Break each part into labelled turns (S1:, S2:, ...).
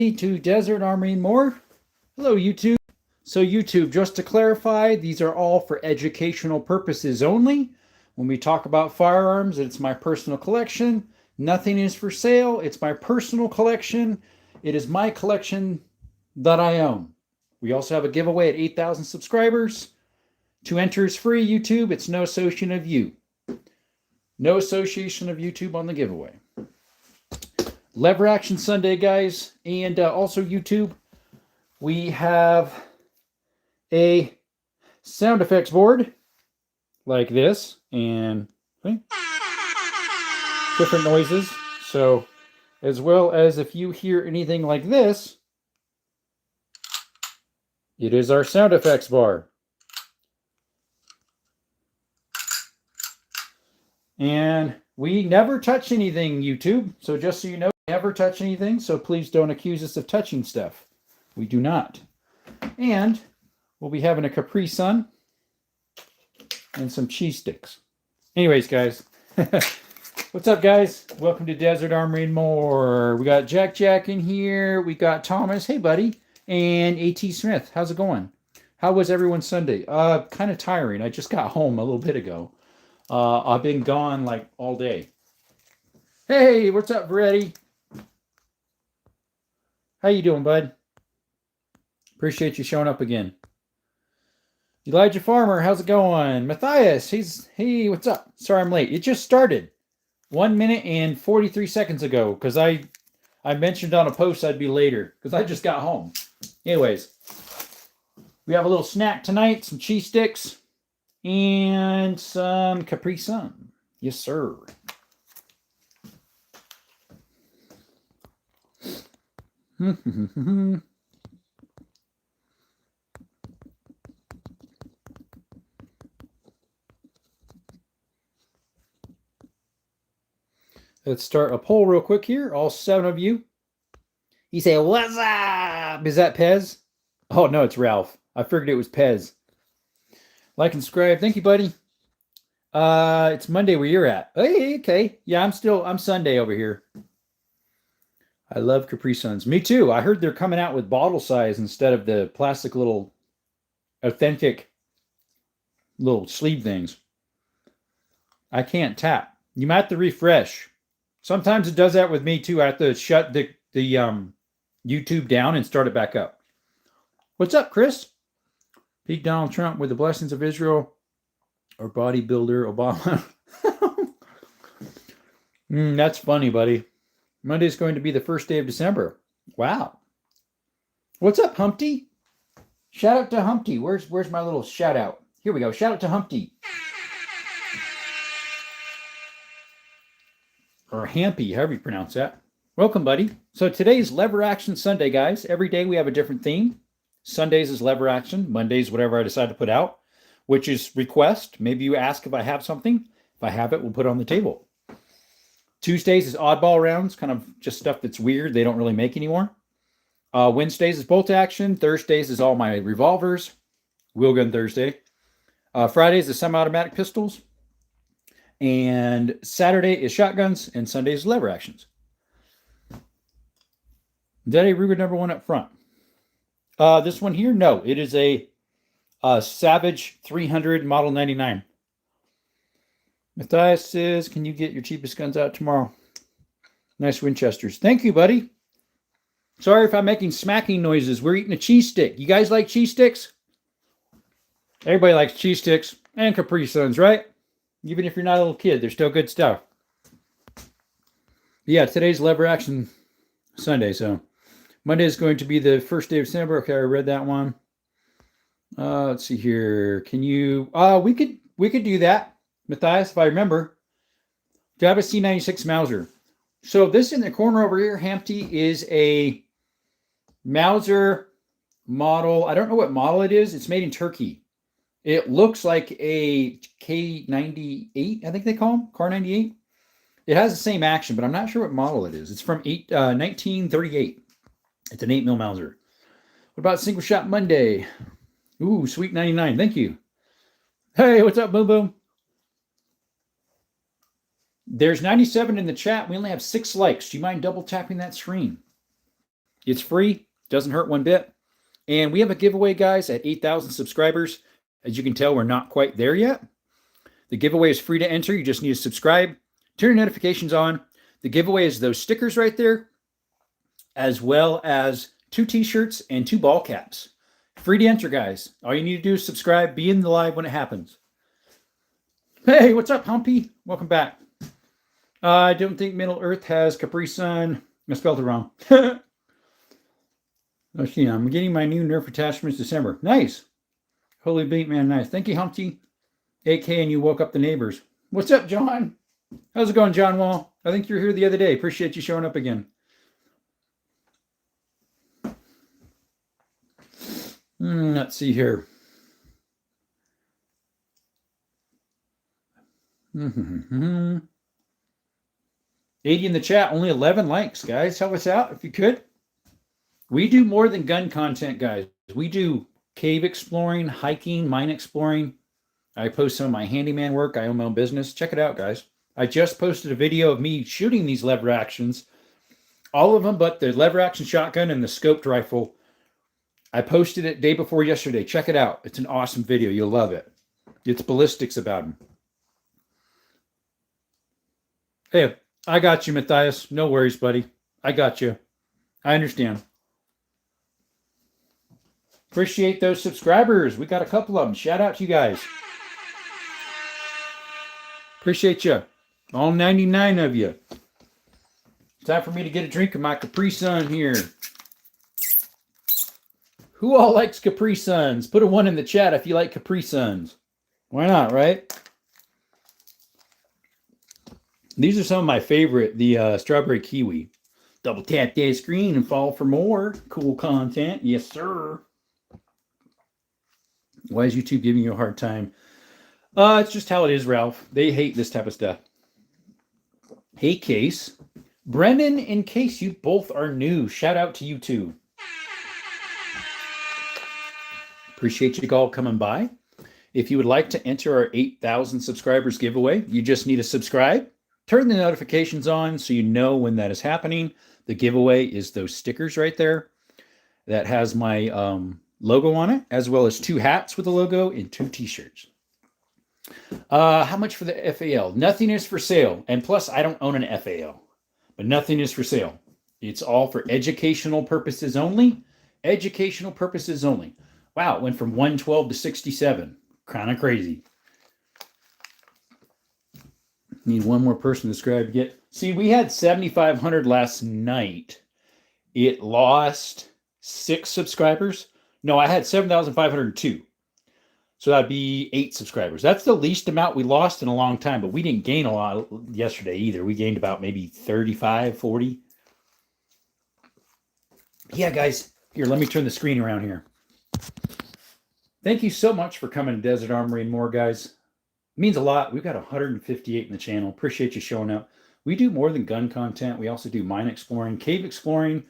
S1: To Desert Armory and More. Hello, YouTube. So, YouTube, just to clarify, these are all for educational purposes only. When we talk about firearms, it's my personal collection. Nothing is for sale. It's my personal collection. It is my collection that I own. We also have a giveaway at 8,000 subscribers. To enter is free, YouTube. It's no association of you. No association of YouTube on the giveaway. Lever Action Sunday, guys. And also, YouTube, we have a sound effects board like this and different noises. So, as well as if you hear anything like this, it is our sound effects bar. And we never touch anything, YouTube. So just so you know, we never touch anything. So please don't accuse us of touching stuff. We do not. And we'll be having a Capri Sun and some cheese sticks. Anyways, guys. What's up, guys? Welcome to Desert Armory and More. We got Jack in here. We got Thomas. Hey, buddy. And A.T. Smith. How's it going? How was everyone's Sunday? Kind of tiring. I just got home a little bit ago. I've been gone like all day. Hey, what's up, Brady? How you doing, bud? Appreciate you showing up again. Elijah Farmer, how's it going? Matthias, hey, what's up? Sorry I'm late. It just started 1 minute and 43 seconds ago because I mentioned on a post I'd be later because I just got home. Anyways, we have a little snack tonight, some cheese sticks. And some Capri Sun. Yes, sir. Let's start a poll real quick here. All 7 of you. You say, what's up? Is that Pez? Oh, no, it's Ralph. I figured it was Pez. Like and subscribe. Thank you, buddy. It's Monday where you're at. Hey, okay. Yeah, I'm Sunday over here. I love Capri Suns. Me too. I heard they're coming out with bottle size instead of the plastic little authentic little sleeve things. I can't tap. You might have to refresh. Sometimes it does that with me too. I have to shut the YouTube down and start it back up. What's up, Chris? Peak Donald Trump with the blessings of Israel or bodybuilder Obama. That's funny, buddy. Monday's going to be the first day of December. Wow. What's up, Humpty? Shout out to Humpty. Where's my little shout out? Here we go. Shout out to Humpty. Or Hampy, however you pronounce that. Welcome, buddy. So today's Lever Action Sunday, guys. Every day we have a different theme. Sundays is lever action. Mondays, whatever I decide to put out, which is request. Maybe you ask if I have something. If I have it, we'll put it on the table. Tuesdays is oddball rounds, kind of just stuff that's weird. They don't really make anymore. Wednesdays is bolt action. Thursdays is all my revolvers. Wheelgun Thursday. Fridays is semi-automatic pistols. And Saturday is shotguns. And Sunday is lever actions. Is that a Ruger number 1 up front? This one here, no. It is a Savage 300 Model 99. Matthias says, can you get your cheapest guns out tomorrow? Nice Winchesters. Thank you, buddy. Sorry if I'm making smacking noises. We're eating a cheese stick. You guys like cheese sticks? Everybody likes cheese sticks and Capri Suns, right? Even if you're not a little kid, they're still good stuff. Yeah, today's Lever Action Sunday, so Monday is going to be the first day of December. Okay, I read that one. Let's see here. Can you? We could do that, Matthias, if I remember. Do I have a C96 Mauser? So this in the corner over here, Hampty, is a Mauser model. I don't know what model it is. It's made in Turkey. It looks like a K98, I think they call them, Car 98. It has the same action, but I'm not sure what model it is. It's from 1938. It's an 8mm Mauser. What about Single Shot Monday? Ooh, sweet 99. Thank you. Hey, what's up, Boom Boom? There's 97 in the chat. We only have 6 likes. Do you mind double tapping that screen? It's free, doesn't hurt one bit. And we have a giveaway, guys, at 8,000 subscribers. As you can tell, we're not quite there yet. The giveaway is free to enter. You just need to subscribe, turn your notifications on. The giveaway is those stickers right there, as well as 2 t-shirts and 2 ball caps. Free to enter, guys. All you need to do is subscribe, be in the live when it happens. Hey, what's up, Humpy? Welcome back. I don't think Middle Earth has Capri Sun. I spelled it wrong. Let's see, I'm getting my new Nerf attachments December. Nice. Holy beat, man, nice. Thank you, Humpty. AK, and you woke up the neighbors. What's up, John? How's it going, John Wall? I think you were here the other day. Appreciate you showing up again. Let's see here. 80 in the chat, only 11 likes, guys. Help us out if you could. We do more than gun content, guys. We do cave exploring, hiking, mine exploring. I post some of my handyman work. I own my own business. Check it out, guys. I just posted a video of me shooting these lever actions. All of them but the lever action shotgun and the scoped rifle. I posted it day before yesterday. Check it out. It's an awesome video. You'll love it. It's ballistics about them. Hey, I got you, Matthias. No worries, buddy. I got you. I understand. Appreciate those subscribers. We got a couple of them. Shout out to you guys. Appreciate you. All 99 of you. Time for me to get a drink of my Capri Sun here. Who all likes Capri Suns? Put a 1 in the chat if you like Capri Suns. Why not, right? These are some of my favorite. The strawberry kiwi. Double tap that screen and fall for more cool content. Yes, sir. Why is YouTube giving you a hard time? It's just how it is, Ralph. They hate this type of stuff. Hey, Case. Brennan and Case, you both are new. Shout out to you two. Appreciate you all coming by. If you would like to enter our 8,000 subscribers giveaway, you just need to subscribe. Turn the notifications on so you know when that is happening. The giveaway is those stickers right there that has my logo on it, as well as 2 hats with the logo and 2 t-shirts. How much for the FAL? Nothing is for sale. And plus, I don't own an FAL, but nothing is for sale. It's all for educational purposes only. Educational purposes only. Wow, it went from 112 to 67. Kind of crazy. Need one more person to subscribe to get. See, we had 7,500 last night. It lost 6 subscribers. No, I had 7,502. So that'd be 8 subscribers. That's the least amount we lost in a long time, but we didn't gain a lot yesterday either. We gained about maybe 35, 40. Yeah, guys. Here, let me turn the screen around here. Thank you so much for coming to Desert Armory and more, guys. It means a lot. We've got 158 in the channel. Appreciate you showing up. We do more than gun content. We also do mine exploring, cave exploring.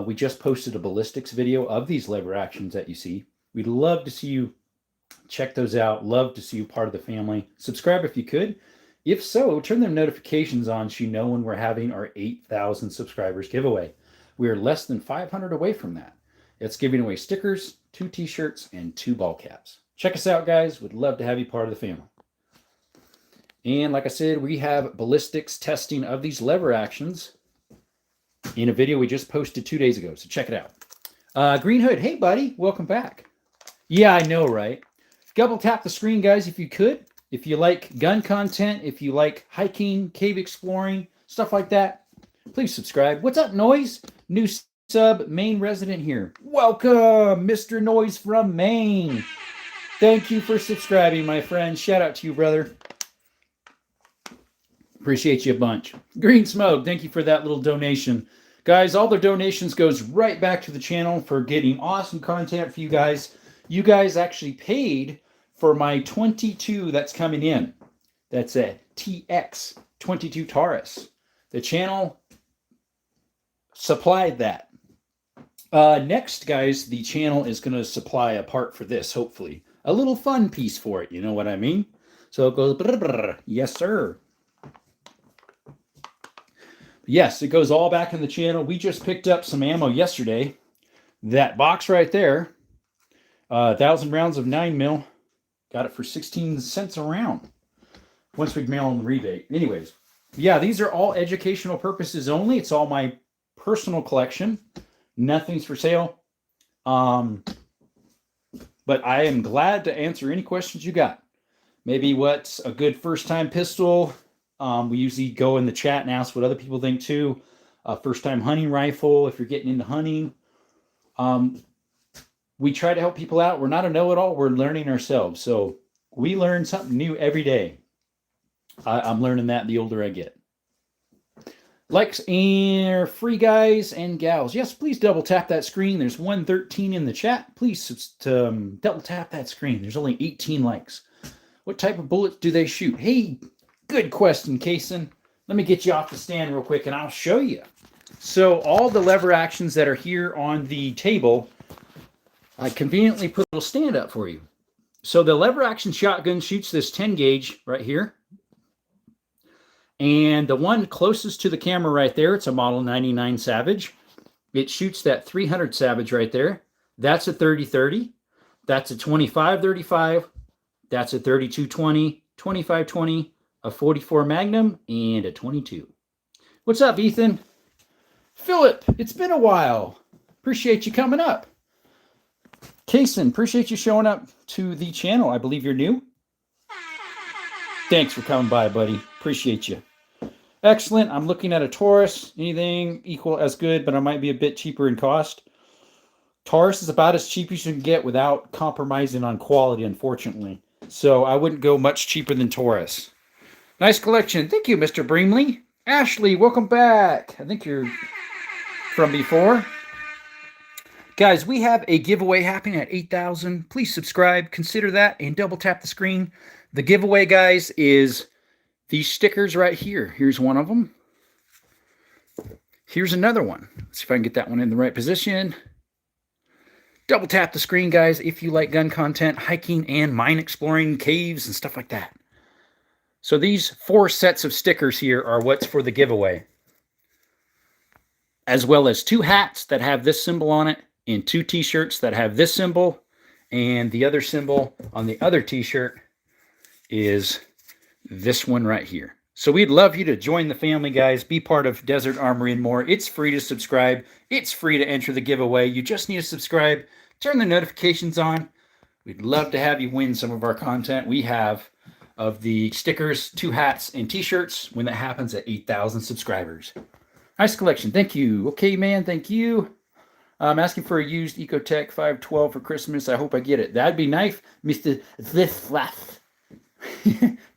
S1: We just posted a ballistics video of these lever actions that you see. We'd love to see you check those out. Love to see you part of the family. Subscribe if you could. If so, turn the notifications on so you know when we're having our 8,000 subscribers giveaway. We are less than 500 away from that. It's giving away stickers, 2 t-shirts, and 2 ball caps. Check us out, guys. Would love to have you part of the family. And like I said, we have ballistics testing of these lever actions in a video we just posted 2 days ago. So check it out. Green Hood, hey, buddy. Welcome back. Yeah, I know, right? Double tap the screen, guys, if you could. If you like gun content, if you like hiking, cave exploring, stuff like that, please subscribe. What's up, Noise? New sub, Maine resident here. Welcome, Mr. Noise from Maine. Thank you for subscribing, my friend. Shout out to you, brother. Appreciate you a bunch. Green Smoke, thank you for that little donation. Guys, all the donations goes right back to the channel for getting awesome content for you guys. You guys actually paid for my 22 that's coming in. That's a TX 22 Taurus. The channel supplied that. Next, guys, the channel is going to supply a part for this, hopefully. A little fun piece for it, you know what I mean? So it goes, brr, brr. Yes, sir. Yes, it goes all back in the channel. We just picked up some ammo yesterday. That box right there, 1,000 rounds of 9mm. Got it for 16 cents a round. Once we mail them the rebate. Anyways, yeah, these are all educational purposes only. It's all my personal collection. Nothing's for sale. But I am glad to answer any questions you got. Maybe what's a good first-time pistol? We usually go in the chat and ask what other people think too. First-time hunting rifle, if you're getting into hunting. We try to help people out. We're not a know-it-all. We're learning ourselves. So we learn something new every day. I'm learning that the older I get. Likes and free guys and gals. Yes, please double tap that screen. There's 113 in the chat. Please double tap that screen. There's only 18 likes. What type of bullets do they shoot? Hey, good question, Kason. Let me get you off the stand real quick and I'll show you. So all the lever actions that are here on the table, I conveniently put a little stand up for you. So the lever action shotgun shoots this 10 gauge right here. And the one closest to the camera right there, it's a Model 99 Savage. It shoots that 300 Savage right there. That's a 30-30. That's a 25-35. That's a 32-20, 25-20, a 44 Magnum, and a 22. What's up, Ethan? Philip, it's been a while. Appreciate you coming up. Kason, appreciate you showing up to the channel. I believe you're new. Thanks for coming by, buddy. Appreciate you. Excellent. I'm looking at a Taurus. Anything equal as good, but I might be a bit cheaper in cost. Taurus is about as cheap as you can get without compromising on quality, unfortunately. So I wouldn't go much cheaper than Taurus. Nice collection. Thank you, Mr. Brimley. Ashley, welcome back. I think you're from before. Guys, we have a giveaway happening at 8,000. Please subscribe, consider that, and double tap the screen. The giveaway, guys, is these stickers right here. Here's one of them. Here's another one. Let's see if I can get that one in the right position. Double tap the screen, guys, if you like gun content, hiking, and mine exploring, caves, and stuff like that. So these 4 sets of stickers here are what's for the giveaway. As well as 2 hats that have this symbol on it, and 2 t-shirts that have this symbol, and the other symbol on the other t-shirt is this one right here. So we'd love you to join the family, guys. Be part of Desert Armory and more. It's free to subscribe. It's free to enter the giveaway. You just need to subscribe. Turn the notifications on. We'd love to have you win some of our content we have of the stickers, 2 hats, and t-shirts when that happens at 8,000 subscribers. Nice collection. Thank you. Okay, man. Thank you. I'm asking for a used Ecotech 512 for Christmas. I hope I get it. That'd be nice, Mr. Ziflath.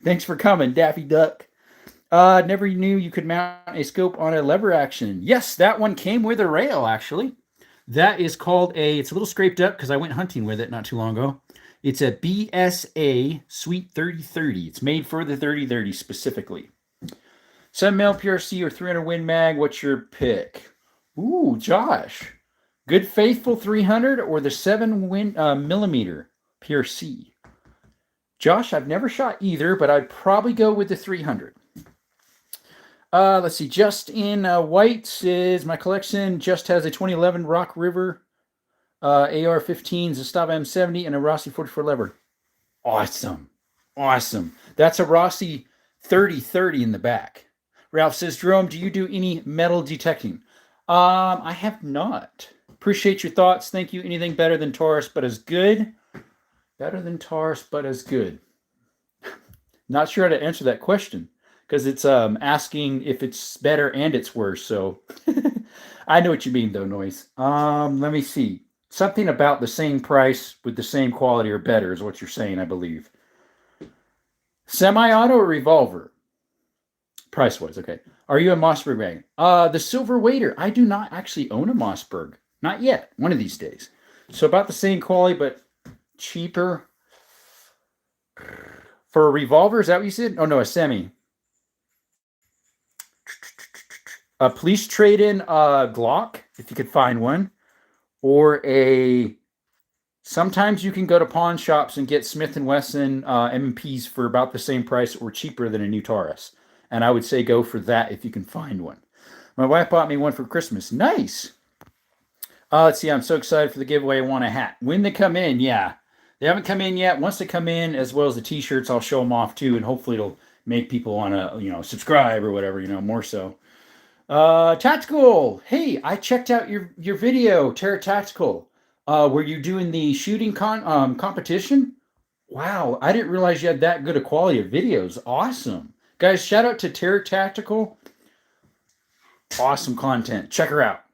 S1: Thanks for coming, Daffy Duck. Never knew you could mount a scope on a lever action. Yes, that one came with a rail, actually. That is called it's a little scraped up because I went hunting with it not too long ago. It's a BSA Sweet 3030. It's made for the 3030 specifically. 7mm PRC or 300 Win Mag, what's your pick? Ooh, Josh. Good Faithful 300 or the 7mm PRC? Josh, I've never shot either, but I'd probably go with the 300. Let's see. Just in White says, my collection just has a 2011 Rock River AR-15, Zastava M70, and a Rossi 44 lever. Awesome. Awesome. That's a Rossi 3030 in the back. Ralph says, Jerome, do you do any metal detecting? I have not. Appreciate your thoughts. Thank you. Anything better than Taurus, but as good? Better than Taurus, but as good. Not sure how to answer that question because it's asking if it's better and it's worse. So I know what you mean, though, Noise. Let me see. Something about the same price with the same quality or better is what you're saying, I believe. Semi-auto or revolver? Price-wise, okay. Are you a Mossberg mag? The Silver Waiter. I do not actually own a Mossberg. Not yet. One of these days. So about the same quality, but cheaper. For a revolver, is that what you said? Oh, no, a semi. Please trade in a Glock, if you could find one. Or sometimes you can go to pawn shops and get Smith & Wesson M&Ps for about the same price or cheaper than a new Taurus. And I would say go for that if you can find one. My wife bought me one for Christmas. Nice. Let's see. I'm so excited for the giveaway. I want a hat. When they come in, yeah. They haven't come in yet. Once they come in, as well as the T-shirts, I'll show them off too, and hopefully it'll make people want to, subscribe or whatever, more so. Tactical. Hey, I checked out your video, Terra Tactical. Were you doing the shooting competition? Wow, I didn't realize you had that good a quality of videos. Awesome. Guys, shout out to Terra Tactical. Awesome content. Check her out.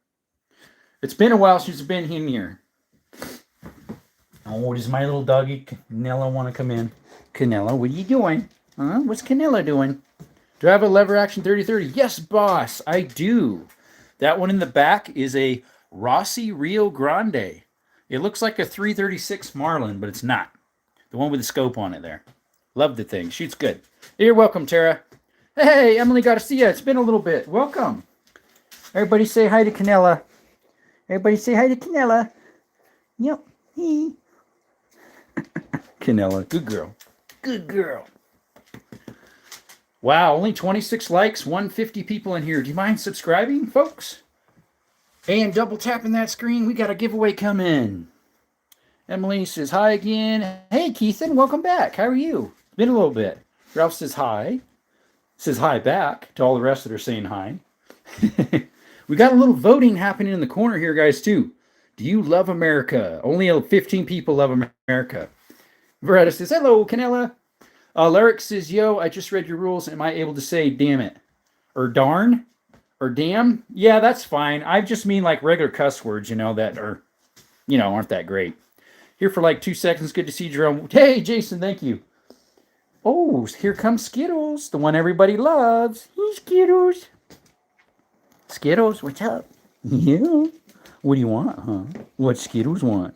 S1: It's been a while since I've been in here. Oh, does my little doggy Canella want to come in? Canella, what are you doing? Huh? What's Canella doing? Do I have a lever action 3030? Yes, boss, I do. That one in the back is a Rossi Rio Grande. It looks like a 336 Marlin, but it's not. The one with the scope on it there. Love the thing. Shoots good. You're welcome, Tara. Hey, Emily Garcia. It's been a little bit. Welcome. Everybody say hi to Canella. Everybody say hi to Canella. Yep. Hey. Canella. Good girl. Good girl. Wow, only 26 likes, 150 people in here. Do you mind subscribing, folks? And double tapping that screen. We got a giveaway coming. Emily says hi again. Hey, Keithan, welcome back. How are you? It's been a little bit. Ralph says hi. Says hi back to all the rest that are saying hi. We got a little voting happening in the corner here, guys, too. Do you love America? Only 15 people love America. Veretta says, hello, Canella. Lyric says, yo, I just read your rules. Am I able to say damn it? Or darn? Or damn? Yeah, that's fine. I just mean like regular cuss words, that are, aren't that great. Here for like 2 seconds. Good to see Jerome. Hey, Jason, thank you. Oh, here comes Skittles, the one everybody loves. Hey, Skittles. Skittles, what's up? Yeah. What do you want, huh? What Skittles want?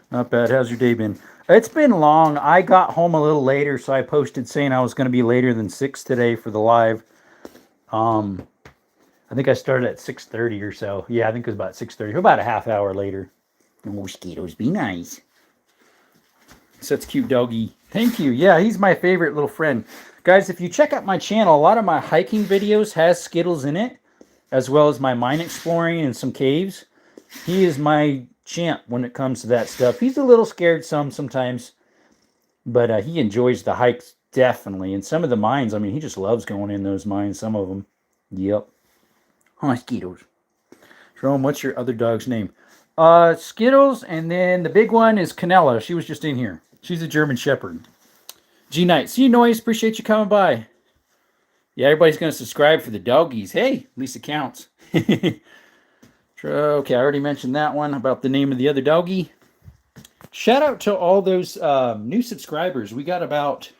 S1: Not bad. How's your day been? It's been long. I got home a little later, so I posted saying I was going to be later than 6 today for the live. I think I started at 6:30 or so. Yeah, I think it was about 6:30. About a half hour later. Oh, Skittles, be nice. Such a cute doggy. Thank you. Yeah, he's my favorite little friend. Guys, if you check out my channel, a lot of my hiking videos has Skittles in it, as well as my mine exploring and some caves. He is my champ when it comes to that stuff. He's a little scared sometimes, but he enjoys the hikes definitely. And some of the mines, I mean, he just loves going in those mines, some of them. Yep. Hi, Skittles. Jerome, what's your other dog's name? Skittles, and then the big one is Canella. She was just in here. She's a German Shepherd. G Knight, see you, Noise. Appreciate you coming by. Yeah, everybody's going to subscribe for the doggies. Hey, at least it counts. Okay, I already mentioned that one about the name of the other doggy. Shout out to all those new subscribers. We got about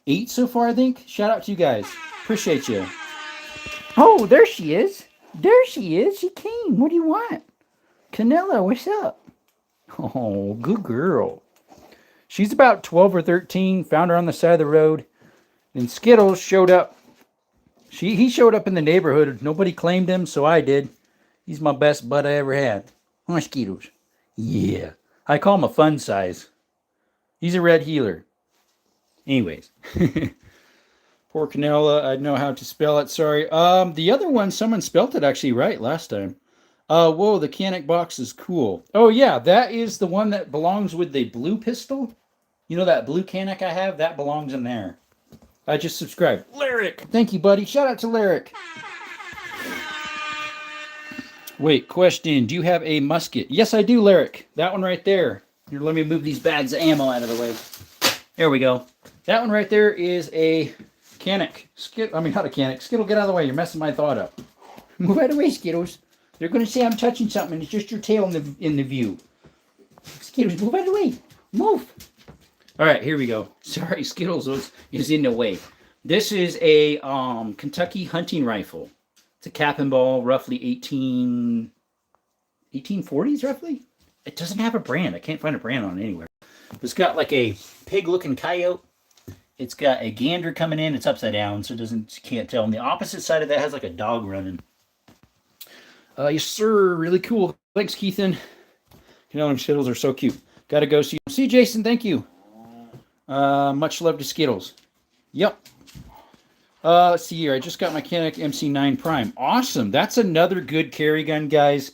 S1: 8 so far, I think. Shout out to you guys. Appreciate you. Oh, there she is. There she is. She came. What do you want? Canella, what's up? Oh, good girl. She's about 12 or 13. Found her on the side of the road. And Skittles showed up. He showed up in the neighborhood. Nobody claimed him, so I did. He's my best bud I ever had. Huh, Skittles? Yeah. I call him a fun size. He's a red healer. Anyways. Poor Canella. I know how to spell it. Sorry. The other one, someone spelled it actually right last time. Whoa, the Canic box is cool. Oh, yeah. That is the one that belongs with the blue pistol. You know that blue Canic I have? That belongs in there. I just subscribed. Lyric. Thank you, buddy. Shout out to Lyric. Wait, question. Do you have a musket? Yes, I do, Lyric. That one right there. Here, let me move these bags of ammo out of the way. There we go. That one right there is a Canic. Not a Canic. Skittle, get out of the way. You're messing my thought up. Move out of the way, Skittles. They're going to say I'm touching something, and it's just your tail in the view. Skittles, move out of the way. Move. All right, here we go. Sorry, Skittles is in the way. This is a Kentucky hunting rifle. It's a cap and ball, roughly 1840s, roughly. It doesn't have a brand. I can't find a brand on it anywhere. It's got like a pig-looking coyote. It's got a gander coming in. It's upside down, so you can't tell. And the opposite side of that has like a dog running. Yes, sir. Really cool. Thanks, Keithan. You know, them Skittles are so cute. Gotta go see you. See, Jason. Thank you. Much love to Skittles. Yep. Let's see here. I just got my Kinetic MC9 Prime. Awesome. That's another good carry gun, guys.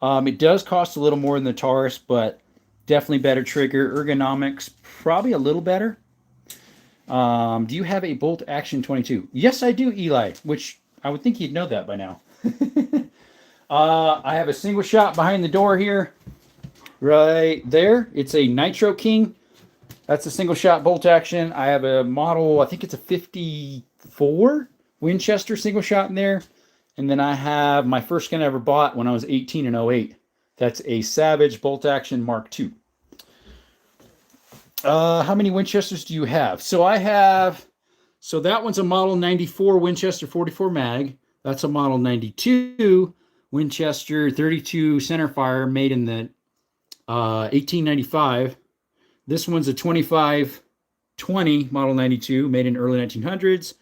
S1: It does cost a little more than the Taurus, but definitely better trigger. Ergonomics, probably a little better. Do you have a bolt action 22? Yes, I do, Eli, which I would think you'd know that by now. I have a single shot behind the door here. Right there. It's a Nitro King. That's a single shot bolt action. I have a model, I think it's a 54 Winchester single shot in there. And then I have my first gun I ever bought when I was 18 in 08. That's a Savage bolt action Mark II. How many Winchesters do you have? So that one's a model 94 Winchester 44 mag. That's a model 92 Winchester 32 centerfire made in the 1895. This one's a 2520 model 92 made in early 1900s.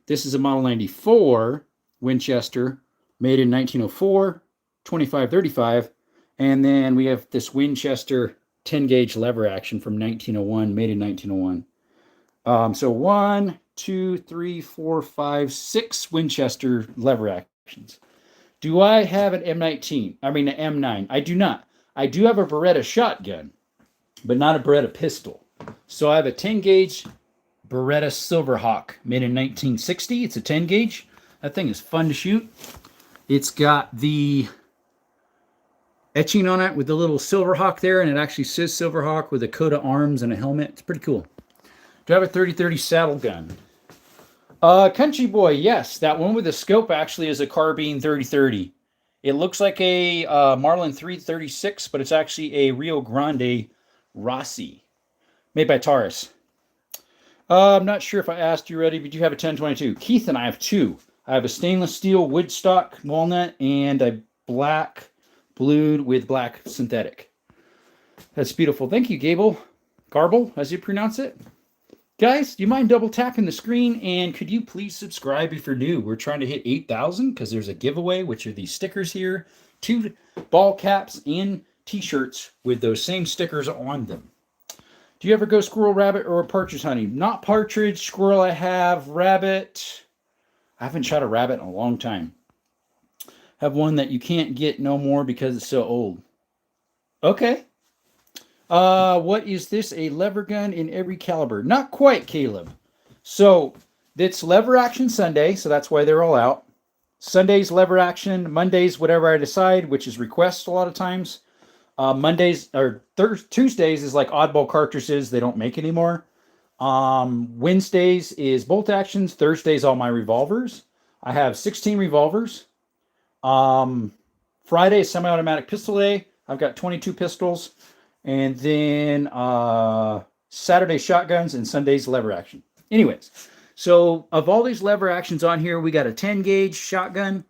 S1: This is a model 94 Winchester made in 1904, 2535. And then we have this Winchester 10 gauge lever action from 1901, made in 1901. So 1, 2, 3, 4, 5, 6 Winchester lever actions. Do I have an M19? I mean, an M9. I do not. I do have a Beretta shotgun, but not a Beretta pistol. So I have a 10 gauge Beretta Silverhawk made in 1960. It's a 10 gauge. That thing is fun to shoot. It's got the etching on it with the little Silverhawk there, and it actually says Silverhawk with a coat of arms and a helmet. It's pretty cool. Do I have a 30-30 saddle gun? Country Boy, yes. That one with the scope actually is a carbine 30-30. It looks like a Marlin 336, but it's actually a Rio Grande Rossi, made by Taurus. I'm not sure if I asked you already, but you have a 1022. Keith and I have two. I have a stainless steel woodstock walnut and a black blued with black synthetic. That's beautiful. Thank you, Gable. Garble, as you pronounce it. Guys, do you mind double tapping the screen? And could you please subscribe if you're new? We're trying to hit 8,000 because there's a giveaway, which are these stickers here. 2 ball caps and t-shirts with those same stickers on them. Do you ever go squirrel, rabbit, or partridge hunting? Not partridge, squirrel I have, rabbit. I haven't shot a rabbit in a long time. Have one that you can't get no more because it's so old. Okay. What is this? A lever gun in every caliber? Not quite, Caleb. So it's lever action Sunday, so that's why they're all out. Sundays lever action, Mondays whatever I decide, which is requests a lot of times. Mondays or Tuesdays is like oddball cartridges they don't make anymore. Wednesdays is bolt actions. Thursdays all my revolvers. I have 16 revolvers. Friday is semi-automatic pistol day. I've got 22 pistols. And then Saturday shotguns and Sundays lever action. Anyways, so of all these lever actions on here, we got a 10 gauge shotgun,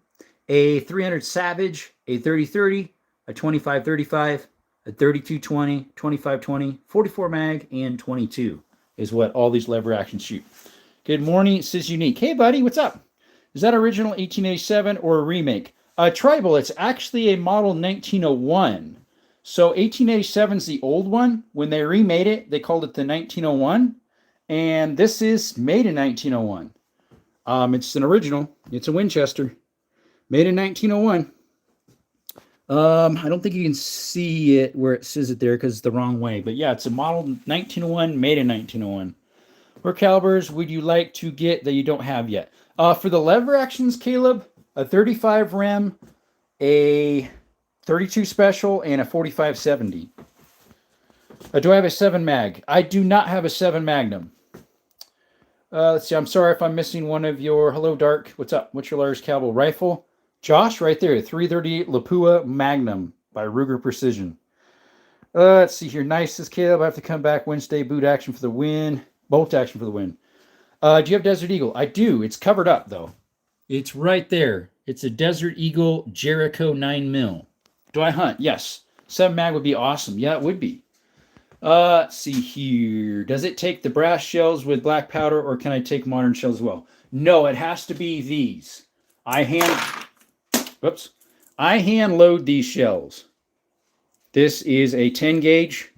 S1: a 300 Savage, a 30-30, a 25-35, a 32-20, 25-20, 44 mag, and 22 is what all these lever actions shoot. Good morning, Sis Unique. Hey, buddy, what's up? Is that original 1887 or a remake? Tribal, it's actually a model 1901. So 1887 is the old one. When they remade it, they called it the 1901. And this is made in 1901. It's an original. It's a Winchester. Made in 1901. I don't think you can see it where it says it there because it's the wrong way. But yeah, it's a model 1901, made in 1901. What calibers would you like to get that you don't have yet? For the lever actions, Caleb, a 35 rem, a 32 special, and a 45-70. Do I have a 7 mag? I do not have a 7 Magnum. Let's see. I'm sorry if I'm missing one of your... Hello, Dark. What's up? What's your largest caliber rifle? Josh, right there. 338 Lapua Magnum by Ruger Precision. Let's see here. Nice, says Caleb. I have to come back Wednesday. Boot action for the win. Bolt action for the win. Do you have Desert Eagle? I do. It's covered up, though. It's right there. It's a Desert Eagle Jericho 9mm. Do I hunt? Yes. 7 mag would be awesome. Yeah, it would be. Let's see here. Does it take the brass shells with black powder, or can I take modern shells as well? No, it has to be these. I hand load these shells. This is a 10 gauge.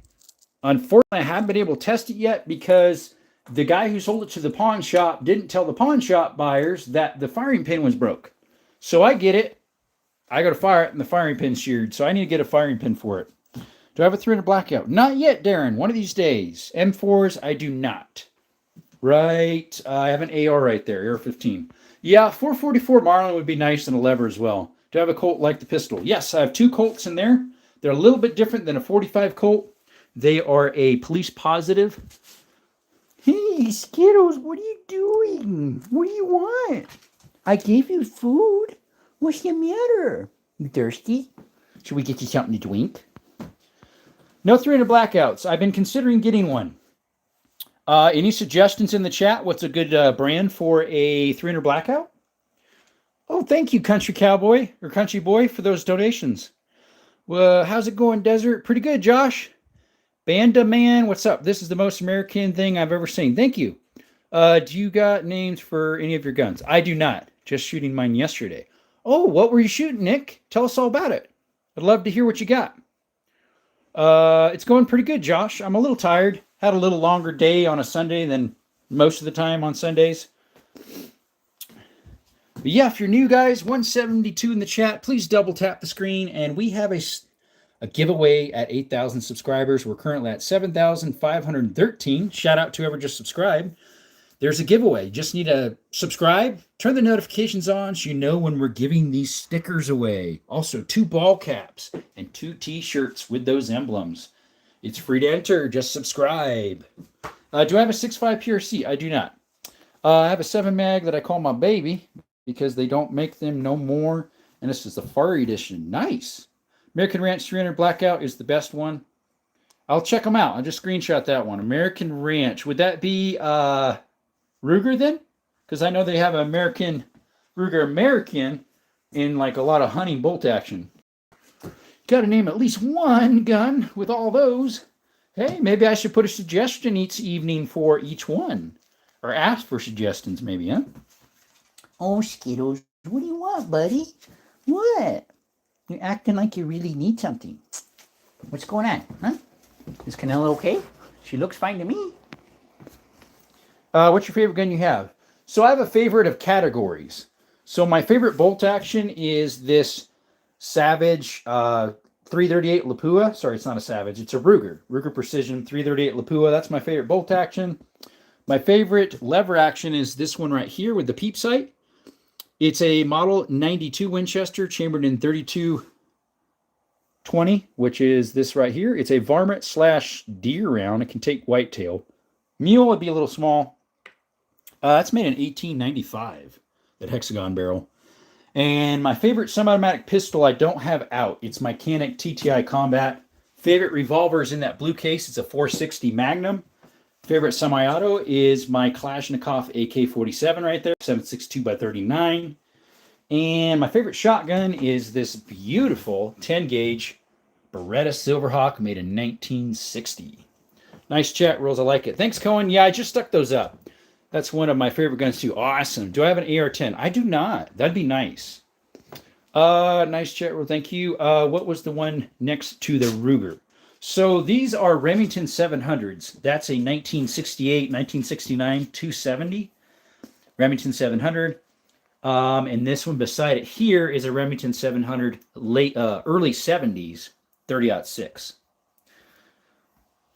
S1: Unfortunately, I haven't been able to test it yet because the guy who sold it to the pawn shop didn't tell the pawn shop buyers that the firing pin was broke. So I get it. I got to fire it and the firing pin's sheared. So I need to get a firing pin for it. Do I have a 300 blackout? Not yet, Darren. One of these days. M4s, I do not. Right. I have an AR right there. AR-15. Yeah, 444 Marlin would be nice and a lever as well. Do I have a Colt like the pistol? Yes, I have 2 Colts in there. They're a little bit different than a 45 Colt. They are a police positive. Hey, Skittles, what are you doing? What do you want? I gave you food. What's the matter? You thirsty? Should we get you something to drink? No 300 blackouts. I've been considering getting one. Any suggestions in the chat? What's a good brand for a 300 blackout? Oh, thank you, Country Cowboy or Country Boy, for those donations. Well, how's it going, Desert? Pretty good, Josh. Banda Man, what's up? This is the most American thing I've ever seen. Thank you. Do you got names for any of your guns? I do not. Just shooting mine yesterday. Oh, what were you shooting, Nick? Tell us all about it. I'd love to hear what you got. It's going pretty good, Josh. I'm a little tired. Had a little longer day on a Sunday than most of the time on Sundays. But yeah, if you're new, guys, 172 in the chat, please double tap the screen. And we have a giveaway at 8,000 subscribers. We're currently at 7,513. Shout out to whoever just subscribed. There's a giveaway. Just need to subscribe, turn the notifications on so you know when we're giving these stickers away. Also, 2 ball caps and 2 t-shirts with those emblems. It's free to enter. Just subscribe. Do I have a 6.5 PRC? I do not. I have a 7 mag that I call my baby because they don't make them no more. And this is the Far Edition. Nice. American Ranch 300 Blackout is the best one. I'll check them out. I'll just screenshot that one. American Ranch. Would that be Ruger then? Because I know they have an American Ruger American in like a lot of hunting bolt action. Got to name at least one gun with all those. Hey, maybe I should put a suggestion each evening for each one. Or ask for suggestions maybe, huh? Oh, Skittles, what do you want, buddy? What? You're acting like you really need something. What's going on, huh? Is Canella okay? She looks fine to me. What's your favorite gun you have? So I have a favorite of categories. So my favorite bolt action is this Savage 338 Lapua. Sorry, it's not a Savage. It's a Ruger. Ruger Precision 338 Lapua. That's my favorite bolt action. My favorite lever action is this one right here with the peep sight. It's a Model 92 Winchester chambered in 32-20, which is this right here. It's a varmint/deer round. It can take whitetail. Mule would be a little small. That's made in 1895, that hexagon barrel. And my favorite semi-automatic pistol I don't have out. It's my Canik TTI Combat. Favorite revolver is in that blue case. It's a 460 Magnum. Favorite semi-auto is my Kalashnikov AK-47 right there, 7.62x39. And my favorite shotgun is this beautiful 10-gauge Beretta Silverhawk made in 1960. Nice chat rules. I like it. Thanks, Cohen. Yeah, I just stuck those up. That's one of my favorite guns, too. Awesome. Do I have an AR-10? I do not. That'd be nice. Nice chat rule. Thank you. What was the one next to the Ruger? So these are Remington 700s. That's a 1968, 1969 270 Remington 700. And this one beside it here is a Remington 700 early 70s 30-06.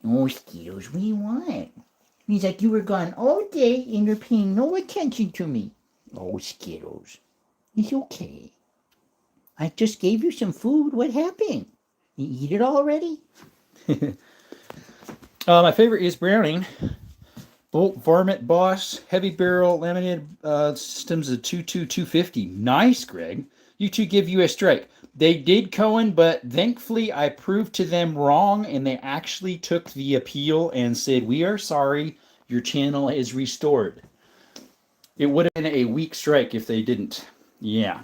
S1: Oh, Skittles, what do you want? He's like, you were gone all day and you're paying no attention to me. Oh, Skittles, it's okay. I just gave you some food. What happened? You eat it already? My favorite is Browning. Bolt Varmint Boss, heavy barrel, laminated systems of 250. Nice, Greg. You two give you a strike. They did, Cohen, but thankfully I proved to them wrong, and they actually took the appeal and said, we are sorry, your channel is restored. It would have been a weak strike if they didn't. Yeah.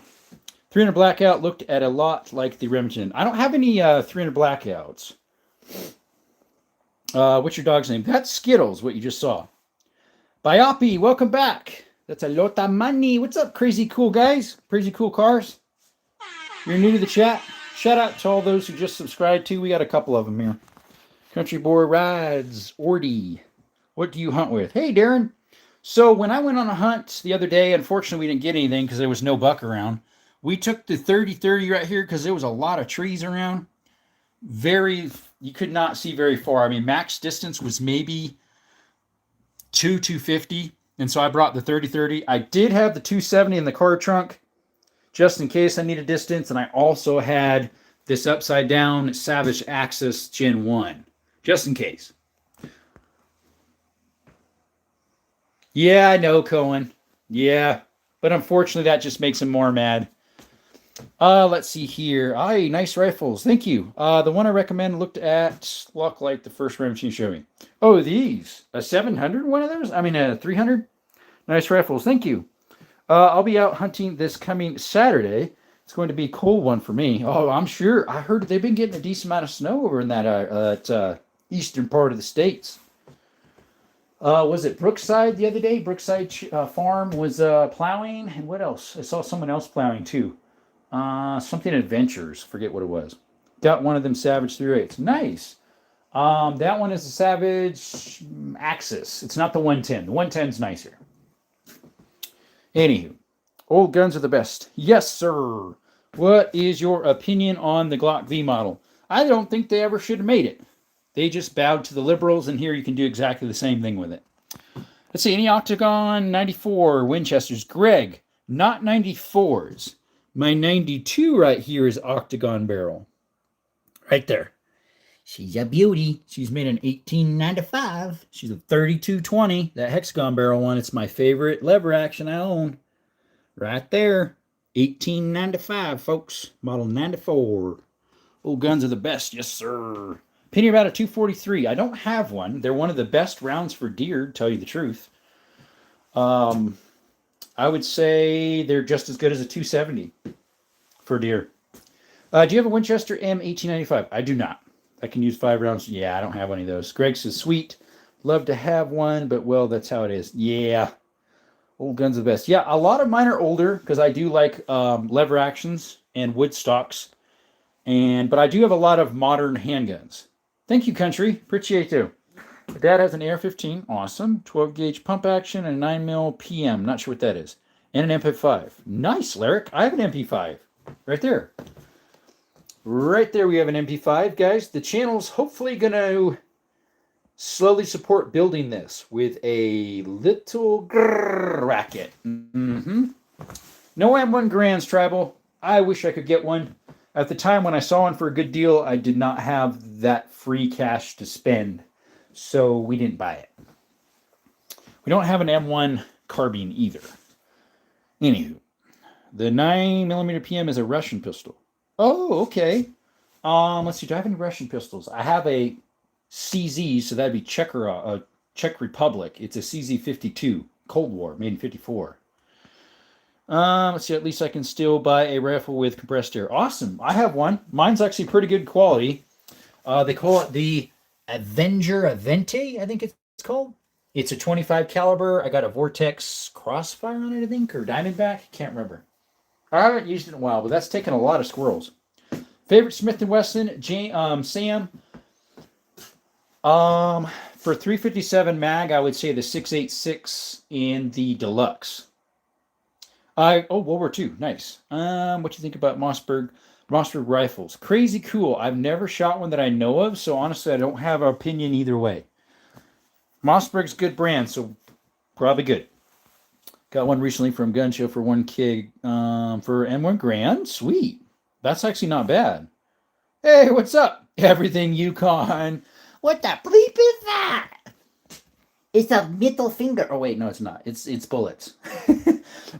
S1: 300 Blackout looked at a lot like the Remington. I don't have any 300 Blackouts. What's your dog's name? That's Skittles, what you just saw. Biopi, welcome back. That's a lot of money. What's up, crazy cool guys? Crazy cool cars? You're new to the chat. Shout out to all those who just subscribed too. We got a couple of them here. Country Boy Rides, Ordy. What do you hunt with? Hey, Darren. So when I went on a hunt the other day, unfortunately we didn't get anything because there was no buck around. We took the 30-30 right here because there was a lot of trees around. You could not see very far. I mean, max distance was maybe 250. And so I brought the 30-30. I did have the 270 in the car trunk just in case I needed distance. And I also had this upside down Savage Axis Gen 1 just in case. Yeah, I know, Cohen. Yeah, but unfortunately that just makes him more mad. Let's see here. Aye, nice rifles. Thank you. The one I recommend look like the first rifle machine showed me. Oh, these. A 700 one of those? I mean, a 300? Nice rifles. Thank you. I'll be out hunting this coming Saturday. It's going to be a cold one for me. Oh, I'm sure. I heard they've been getting a decent amount of snow over in that eastern part of the States. Was it Brookside the other day? Brookside Farm was plowing. And what else? I saw someone else plowing too. Something Adventures. Forget what it was. Got one of them Savage 308s. Nice. That one is a Savage Axis. It's not the 110. The 110's nicer. Anywho, old guns are the best. Yes, sir. What is your opinion on the Glock V model? I don't think they ever should have made it. They just bowed to the liberals, and here you can do exactly the same thing with it. Let's see, any Octagon 94 Winchesters? Greg, not 94s. My 92 right here is Octagon barrel. Right there. She's a beauty. She's made in 1895. She's a 3220. That hexagon barrel one, it's my favorite lever action I own. Right there. 1895, folks. Model 94. Old guns are the best. Yes, sir. Opinion about a 243. I don't have one. They're one of the best rounds for deer, to tell you the truth. I would say they're just as good as a 270 for deer. Do you have a Winchester M1895? I do not. I can use 5 rounds. Yeah, I don't have any of those. Greg says, sweet. Love to have one, but, well, that's how it is. Yeah. Old guns are the best. Yeah, a lot of mine are older because I do like lever actions and wood stocks. But I do have a lot of modern handguns. Thank you, country. Appreciate you. My dad has an AR-15. Awesome. 12-gauge pump action and a 9mm PM. Not sure what that is. And an MP5. Nice, Lyric. I have an MP5. Right there. Right there we have an MP5, guys. The channel's hopefully going to slowly support building this with a little racket. No M1 Grands, Tribal. I wish I could get one. At the time when I saw one for a good deal, I did not have that free cash to spend, so we didn't buy it. We don't have an M1 carbine either. Anywho, the 9mm PM is a Russian pistol. Oh, okay. Let's see, do I have any Russian pistols? I have a CZ, so that'd be Czech Republic. It's a CZ-52, Cold War, made in 54. Let's see, at least I can still buy a rifle with compressed air. Awesome. I have one. Mine's actually pretty good quality. They call it the Avente, I think it's called. It's a 25 caliber. I got a Vortex Crossfire on it, I think, or Diamondback. Can't remember. I haven't used it in a while, but that's taken a lot of squirrels. Favorite Smith & Wesson, Sam. For 357 mag, I would say the 6.86 in the Deluxe. World War II, nice. What do you think about Mossberg rifles? Crazy cool. I've never shot one that I know of, so honestly, I don't have an opinion either way. Mossberg's a good brand, so probably good. Got one recently from Gun Show for 1K for M1 Grand. Sweet. That's actually not bad. Hey, what's up? Everything Yukon. What the bleep is that? It's a middle finger. Oh, wait, no, it's not. It's bullets.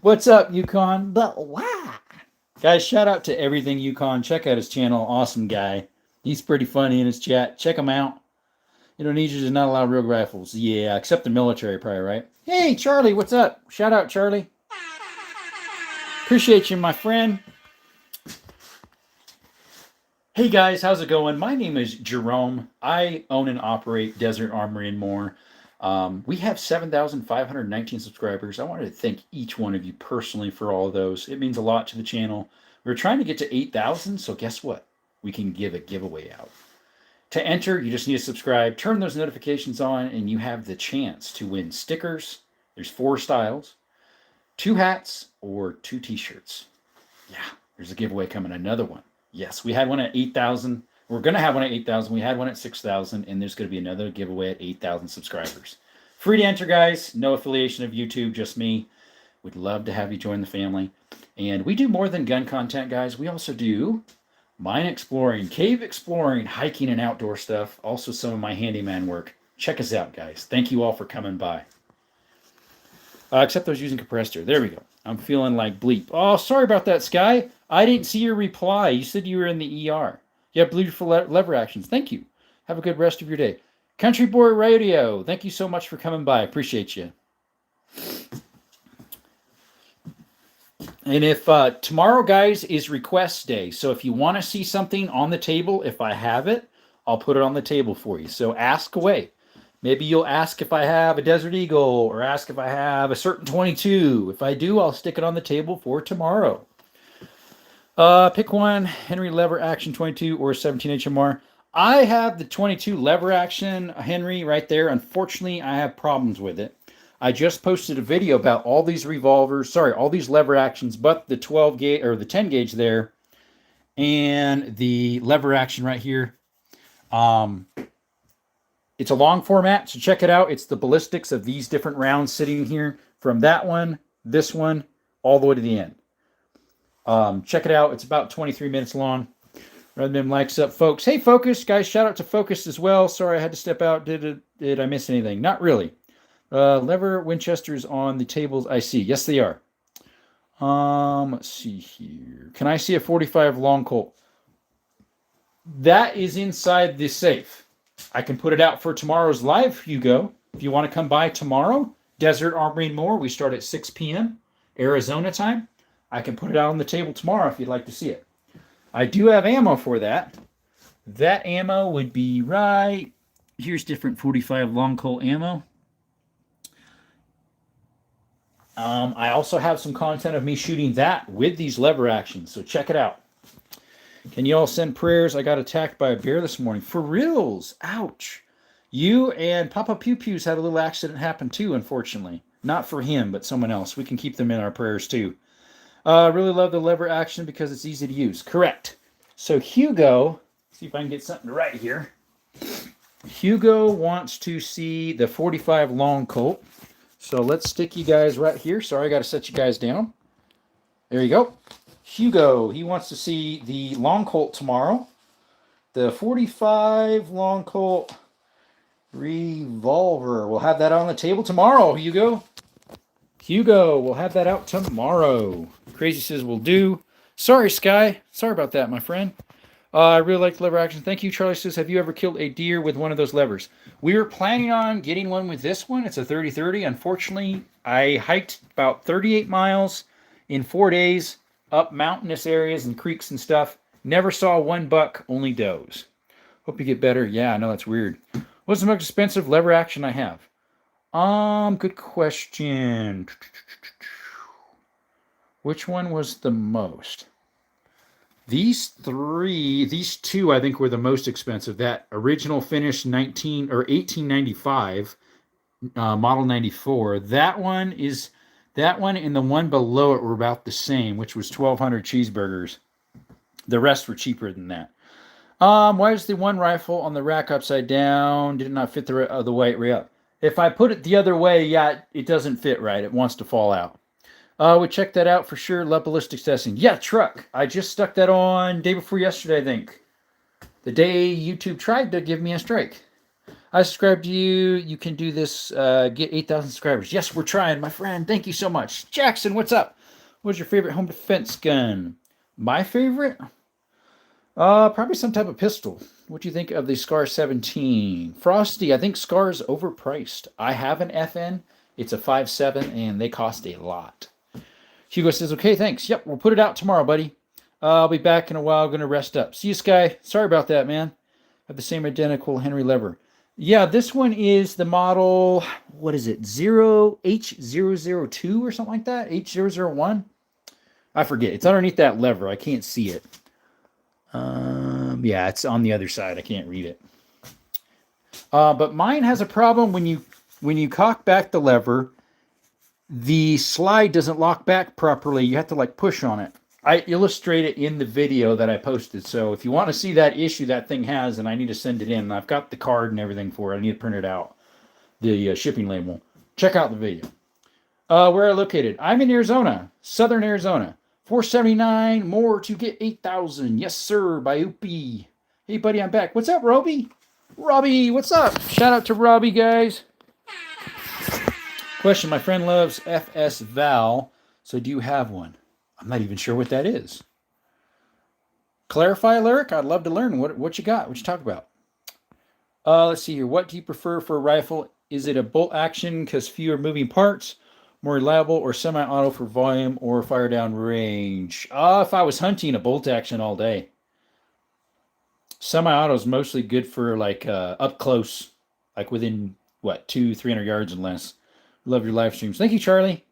S1: What's up, Yukon? But why? Guys, shout out to Everything Yukon. Check out his channel. Awesome guy. He's pretty funny in his chat. Check him out. Indonesia does not allow real rifles. Yeah, except the military, probably, right? Hey, Charlie, what's up? Shout out, Charlie. Appreciate you, my friend. Hey, guys, how's it going? My name is Jerome. I own and operate Desert Armory and more. We have 7,519 subscribers. I wanted to thank each one of you personally for all of those. It means a lot to the channel. We're trying to get to 8,000, so guess what? We can give a giveaway out. To enter, you just need to subscribe, turn those notifications on, and you have the chance to win stickers. There's 4 styles, 2 hats, or 2 t-shirts. Yeah, there's a giveaway coming, another one. Yes, we had one at 8,000. We're going to have one at 8,000. We had one at 6,000, and there's going to be another giveaway at 8,000 subscribers. Free to enter, guys. No affiliation of YouTube, just me. We'd love to have you join the family. And we do more than gun content, guys. We also do mine exploring, cave exploring, hiking, and outdoor stuff. Also some of my handyman work. Check us out, guys. Thank you all for coming by. Except those using compressor. There we go. I'm feeling like bleep. Oh, sorry about that, Sky. I didn't see your reply. You said you were in the ER. Yeah, beautiful lever actions. Thank you. Have a good rest of your day. Country Boy Radio, thank you so much for coming by. Appreciate you. And if tomorrow, guys, is request day. So if you want to see something on the table, if I have it, I'll put it on the table for you. So ask away. Maybe you'll ask if I have a Desert Eagle or ask if I have a certain 22. If I do, I'll stick it on the table for tomorrow. Pick one, Henry lever action 22 or 17 HMR. I have the 22 lever action Henry right there. Unfortunately, I have problems with it. I just posted a video about all these revolvers, all these lever actions, but the 12 gauge or the 10 gauge there and the lever action right here. It's a long format, so check it out. It's the ballistics of these different rounds sitting here from that one, this one, all the way to the end. Check it out. It's about 23 minutes long. Redman likes up, folks. Hey, Focus. Guys, shout out to Focus as well. Sorry I had to step out. Did I miss anything? Not really. Lever Winchesters on the tables I see. Yes, they are. Let's see here. Can I see a 45 long Colt? That is inside the safe. I can put it out for tomorrow's live, Hugo. If you want to come by tomorrow, Desert Armory and More. We start at 6 p.m. Arizona time. I can put it out on the table tomorrow if you'd like to see it. I do have ammo for that. That ammo would be right. Here's different 45 long Colt ammo. I also have some content of me shooting that with these lever actions, so check it out. Can you all send prayers? I got attacked by a bear this morning. For reals. Ouch. You and Papa Pew Pew's had a little accident happen too, unfortunately. Not for him, but someone else. We can keep them in our prayers too. Really love the lever action because it's easy to use. Correct. So Hugo, see if I can get something right here. Hugo wants to see the 45 long Colt. So let's stick you guys right here. Sorry, I got to set you guys down. There you go. Hugo, he wants to see the long Colt tomorrow. The 45 long Colt revolver. We'll have that on the table tomorrow, Hugo. Hugo, we'll have that out tomorrow. Crazy says we'll do. Sorry, Sky. Sorry about that, my friend. I really like the lever action. Thank you. Charlie says, have you ever killed a deer with one of those levers? We were planning on getting one with this one. It's a 30-30. Unfortunately, I hiked about 38 miles in 4 days up mountainous areas and creeks and stuff. Never saw one buck, only does. Hope you get better. Yeah, I know that's weird. What's the most expensive lever action I have? Good question. Which one was the most? These two, I think, were the most expensive. That original finish 1895 model 94. That one and the one below it were about the same, which was 1,200 cheeseburgers. The rest were cheaper than that. Why is the one rifle on the rack upside down? Did it not fit the way up? If I put it the other way, yeah, it doesn't fit right. It wants to fall out. We checked that out for sure. Love ballistics testing. Yeah, truck. I just stuck that on day before yesterday, I think. The day YouTube tried to give me a strike. I subscribe to you. You can do this. Get 8,000 subscribers. Yes, we're trying, my friend. Thank you so much. Jackson, what's up? What's your favorite home defense gun? My favorite? Probably some type of pistol. What do you think of the Scar 17? Frosty, I think Scar is overpriced. I have an FN. It's a 5.7, and they cost a lot. Hugo says, okay, thanks. Yep, we'll put it out tomorrow, buddy. I'll be back in a while. Going to rest up. See you, Sky. Sorry about that, man. I have the same identical Henry lever. Yeah, this one is the model, what is it, H002 or something like that? H001? I forget. It's underneath that lever. I can't see it. Yeah, it's on the other side. I can't read it. But mine has a problem when you cock back the lever, the slide doesn't lock back properly. You have to like push on it. I illustrate it in the video that I posted. So if you want to see that issue that thing has, and I need to send it in, I've got the card and everything for it. I need to print it out, the shipping label. Check out the video. Where are I located? I'm in Arizona, Southern Arizona. 479 more to get 8,000. Yes, sir, by Oopie. Hey, buddy, I'm back. What's up, Robbie? Robbie, what's up? Shout out to Robbie, guys. Question, my friend loves FS Val, so do you have one? I'm not even sure what that is. Clarify, Lyric. I'd love to learn what you got, what you talk about. Let's see here. What do you prefer for a rifle? Is it a bolt action because fewer moving parts, more reliable, or semi-auto for volume or fire down range? If I was hunting, a bolt action all day. Semi-auto is mostly good for like up close, like within what 200-300 yards and less. Love your live streams. Thank you, Charlie.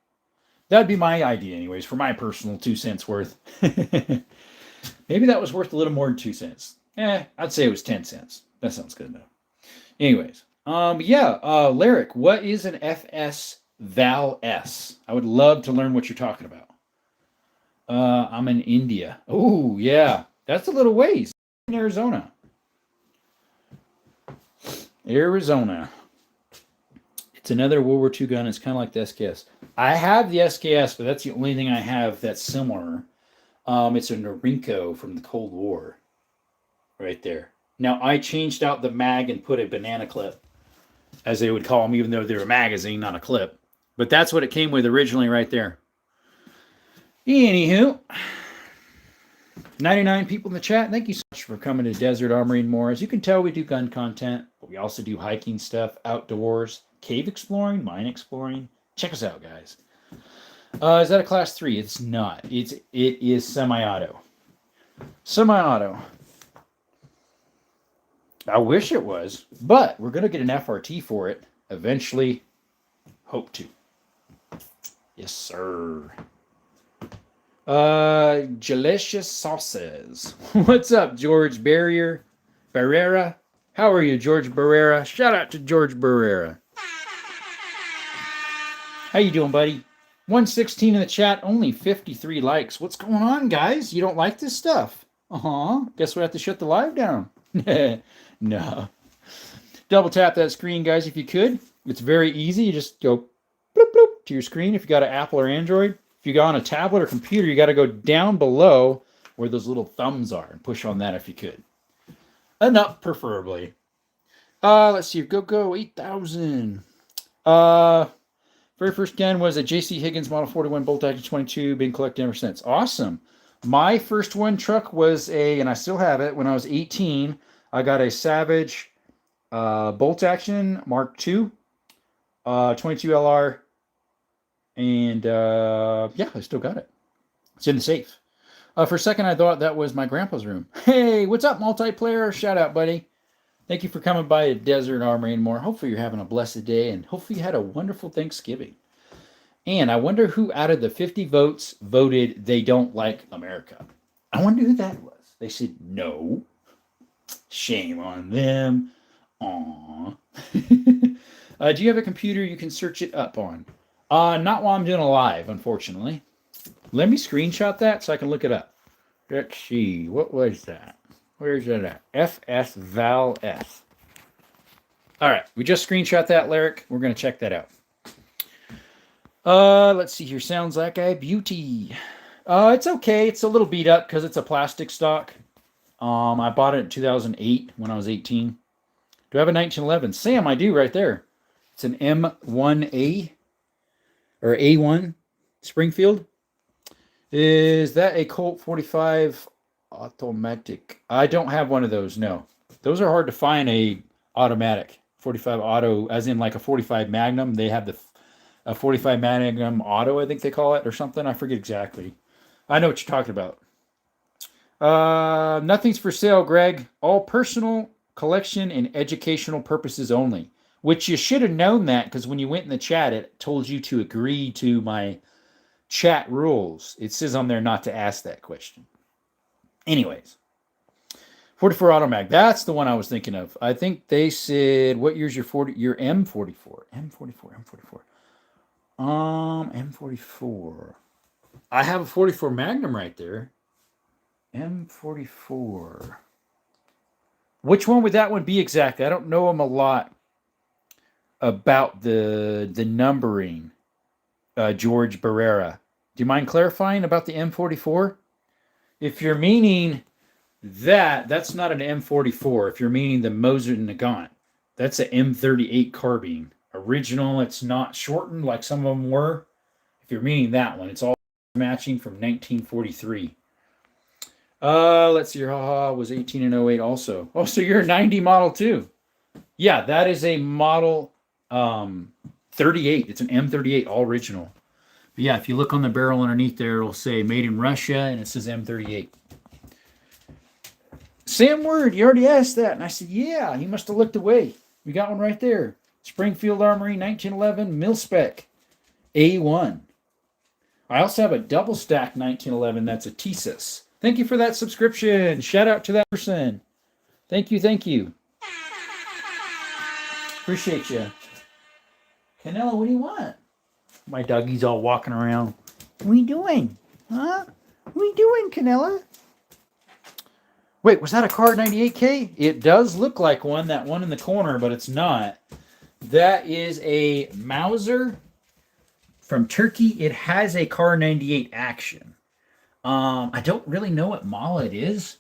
S1: That'd be my idea, anyways, for my personal 2 cents worth. Maybe that was worth a little more than 2 cents. I'd say it was 10 cents. That sounds good though. Anyways, Lyric, what is an FS Val S? I would love to learn what you're talking about. I'm in India. Oh, yeah. That's a little ways. In Arizona. Arizona. It's another World War II gun. It's kind of like the SKS. I have the SKS, but that's the only thing I have that's similar. It's a Norinco from the Cold War. Right there. Now, I changed out the mag and put a banana clip, as they would call them, even though they're a magazine, not a clip. But that's what it came with originally right there. Anywho, 99 people in the chat. Thank you so much for coming to Desert Armory and more. As you can tell, we do gun content, but we also do hiking stuff, outdoors, cave exploring, mine exploring. Check us out, guys. Is that a class 3? It's not. It is semi-auto. Semi-auto. I wish it was, but we're going to get an FRT for it eventually. Hope to. Yes, sir. Delicious sauces. What's up, George Barrera? How are you, George Barrera? Shout out to George Barrera. How you doing, buddy? 116 in the chat, only 53 likes. What's going on, guys? You don't like this stuff? Guess we have to shut the live down. No. Double tap that screen, guys, if you could. It's very easy. You just go bloop, bloop to your screen if you got an Apple or Android. If you got on a tablet or computer, you got to go down below where those little thumbs are and push on that if you could. And up, preferably. Let's see. Go 8,000. Very first gun was a J.C. Higgins Model 41 Bolt Action 22. Been collecting ever since. Awesome. My first one truck was and I still have it, when I was 18. I got a Savage Bolt Action Mark II, 22 LR, and I still got it. It's in the safe. For a second, I thought that was my grandpa's room. Hey, what's up, multiplayer? Shout out, buddy. Thank you for coming by to Desert Armory and more. Hopefully you're having a blessed day, and hopefully you had a wonderful Thanksgiving. And I wonder who out of the 50 votes voted they don't like America. I wonder who that was. They said no. Shame on them. Aww. Do you have a computer you can search it up on? Not while I'm doing a live, unfortunately. Let me screenshot that so I can look it up. Let's see. What was that? Where's that at? FS Val S. All right. We just screenshot that, Lyric. We're going to check that out. Let's see here. Sounds like a beauty. It's okay. It's a little beat up because it's a plastic stock. I bought it in 2008 when I was 18. Do I have a 1911? Sam, I do right there. It's an M1A or A1 Springfield. Is that a Colt 45 automatic? I don't have one of those, no. Those are hard to find, a automatic 45 auto, as in like a 45 Magnum. They have a 45 Magnum auto, I think they call it, or something. I forget exactly. I know what you're talking about. Nothing's for sale, Greg. All personal, collection, and educational purposes only. Which you should have known that, because when you went in the chat, it told you to agree to my chat rules. It says on there not to ask that question. Anyways. 44 Automag. That's the one I was thinking of. I think they said, what year's your 40? Your M44. M44. M44. I have a 44 Magnum right there. M44. Which one would that one be exactly? I don't know them a lot about the numbering, George Barrera. Do you mind clarifying about the M44? If you're meaning that's not an M44. If you're meaning the Moser Nagant, that's an M38 carbine. Original, it's not shortened like some of them were. If you're meaning that one, it's all matching from 1943. Let's see. Your haha was 18 and 08 also. Oh, so you're a 90 model too. Yeah, that is a model 38. It's an M38 all original. But yeah, if you look on the barrel underneath there, it'll say made in Russia and it says M38. Sam Word, you already asked that. And I said, yeah, he must have looked away. We got one right there. Springfield Armory 1911 mil-spec A1. I also have a double stack 1911. That's a TSIS. Thank you for that subscription. Shout out to that person. Thank you. Appreciate you. Canelo, what do you want? My doggy's all walking around. What are you doing? Huh? What are you doing, Canelo? Wait, was that a Card 98K? It does look like one, that one in the corner, but it's not. That is a Mauser from Turkey. It has a Card 98 action. I don't really know what model it is.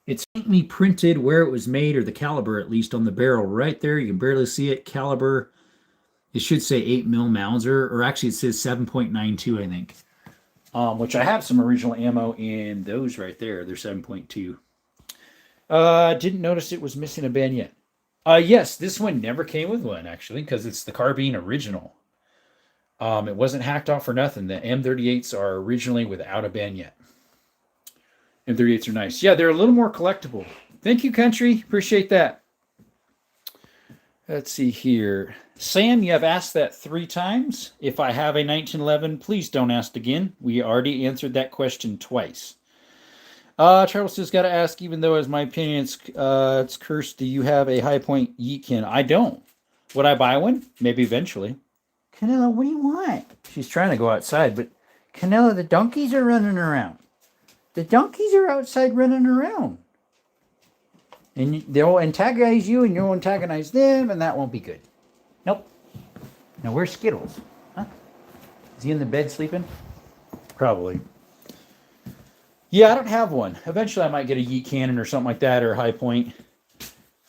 S1: It's faintly printed where it was made, or the caliber at least, on the barrel right there. You can barely see it. Caliber, it should say 8 mil Mauser, or actually it says 7.92, I think. Which I have some original ammo in those right there. They're 7.2. Didn't notice it was missing a bayonet. Yes, this one never came with one, actually, because it's the carbine original. It wasn't hacked off for nothing. The M38s are originally without a bayonet. M38s are nice. Yeah, they're a little more collectible. Thank you, country. Appreciate that. Let's see here. Sam, you have asked that 3 times. If I have a 1911, please don't ask again. We already answered that question twice. Charles just got to ask, even though, as my opinion, it's cursed, do you have a High Point Yeatkin? I don't. Would I buy one? Maybe eventually. Canelo, what do you want? She's trying to go outside, but Canelo, the donkeys are running around. The donkeys are outside running around. And they'll antagonize you, and you'll antagonize them, and that won't be good. Nope. Now, where's Skittles? Huh? Is he in the bed sleeping? Probably. Yeah, I don't have one. Eventually, I might get a Yeet Cannon or something like that, or a High Point.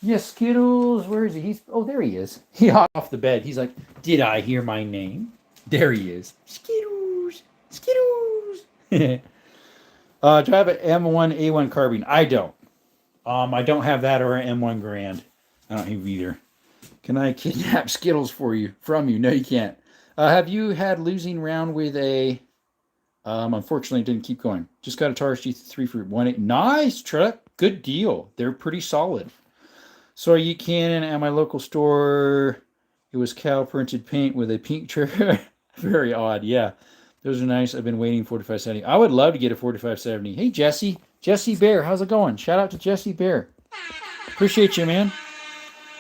S1: Yes, Skittles. Where is he? Oh, there he is. He hopped off the bed. He's like, did I hear my name? There he is. Skittles. Skittles. Do I have an M1A1 carbine? I don't. I don't have that or an M1 Grand. I don't have either. Can I kidnap Skittles from you? No, you can't. Have you had losing round with a... unfortunately, it didn't keep going. Just got a Taurus G3 for 1.8. Nice truck. Good deal. They're pretty solid. So you can at my local store. It was cow printed paint with a pink trigger. Very odd. Yeah. Those are nice. I've been waiting 4570. I would love to get a 4570. Hey, Jesse. Jesse Bear. How's it going? Shout out to Jesse Bear. Appreciate you, man.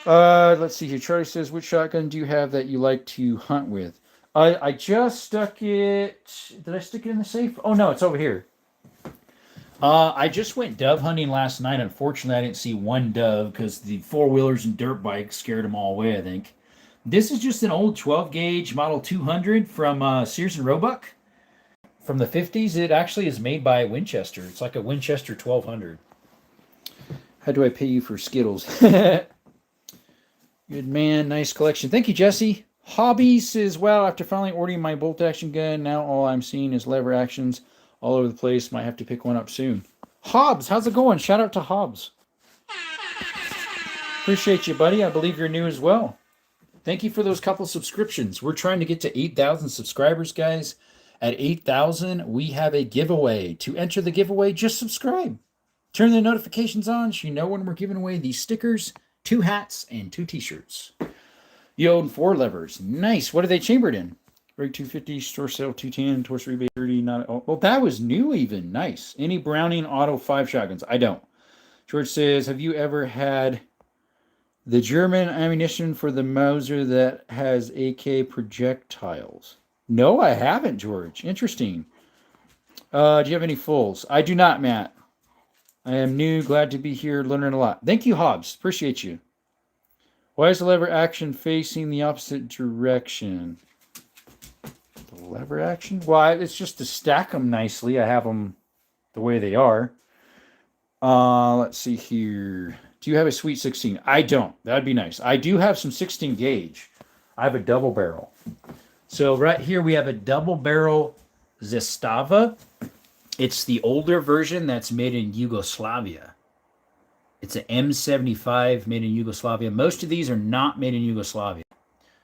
S1: Let's see here. Charlie says, which shotgun do you have that you like to hunt with? I just stuck it. Did I stick it in the safe? Oh, no, it's over here. I just went dove hunting last night. Unfortunately, I didn't see one dove because the four-wheelers and dirt bikes scared them all away, I think. This is just an old 12-gauge Model 200 from Sears and Roebuck from the 50s. It actually is made by Winchester. It's like a Winchester 1200. How do I pay you for Skittles? Good man. Nice collection. Thank you, Jesse. Hobbies as well. After finally ordering my bolt-action gun, now all I'm seeing is lever actions all over the place. Might have to pick one up soon. Hobbs, how's it going? Shout out to Hobbs. Appreciate you, buddy. I believe you're new as well. Thank you for those couple subscriptions. We're trying to get to 8,000 subscribers, guys. At 8,000, we have a giveaway. To enter the giveaway, just subscribe. Turn the notifications on so you know when we're giving away these stickers, 2 hats, and 2 t-shirts. You own 4 levers. Nice. What are they chambered in? Rig 250, store sale 210, torch rebate 30. Not, oh, well, that was new even. Nice. Any Browning Auto 5 shotguns? I don't. George says, have you ever had the German ammunition for the Mauser that has AK projectiles? No, I haven't, George. Interesting. Do you have any fulls? I do not, Matt. I am new. Glad to be here, learning a lot. Thank you, Hobbs. Appreciate you. Why is the lever action facing the opposite direction? The lever action? Well, it's just to stack them nicely. I have them the way they are. Let's see here. Do you have a Sweet 16? I don't. That'd be nice. I do have some 16 gauge. I have a double barrel. So right here we have a double barrel Zastava. It's the older version that's made in Yugoslavia. It's an M75 made in Yugoslavia. Most of these are not made in Yugoslavia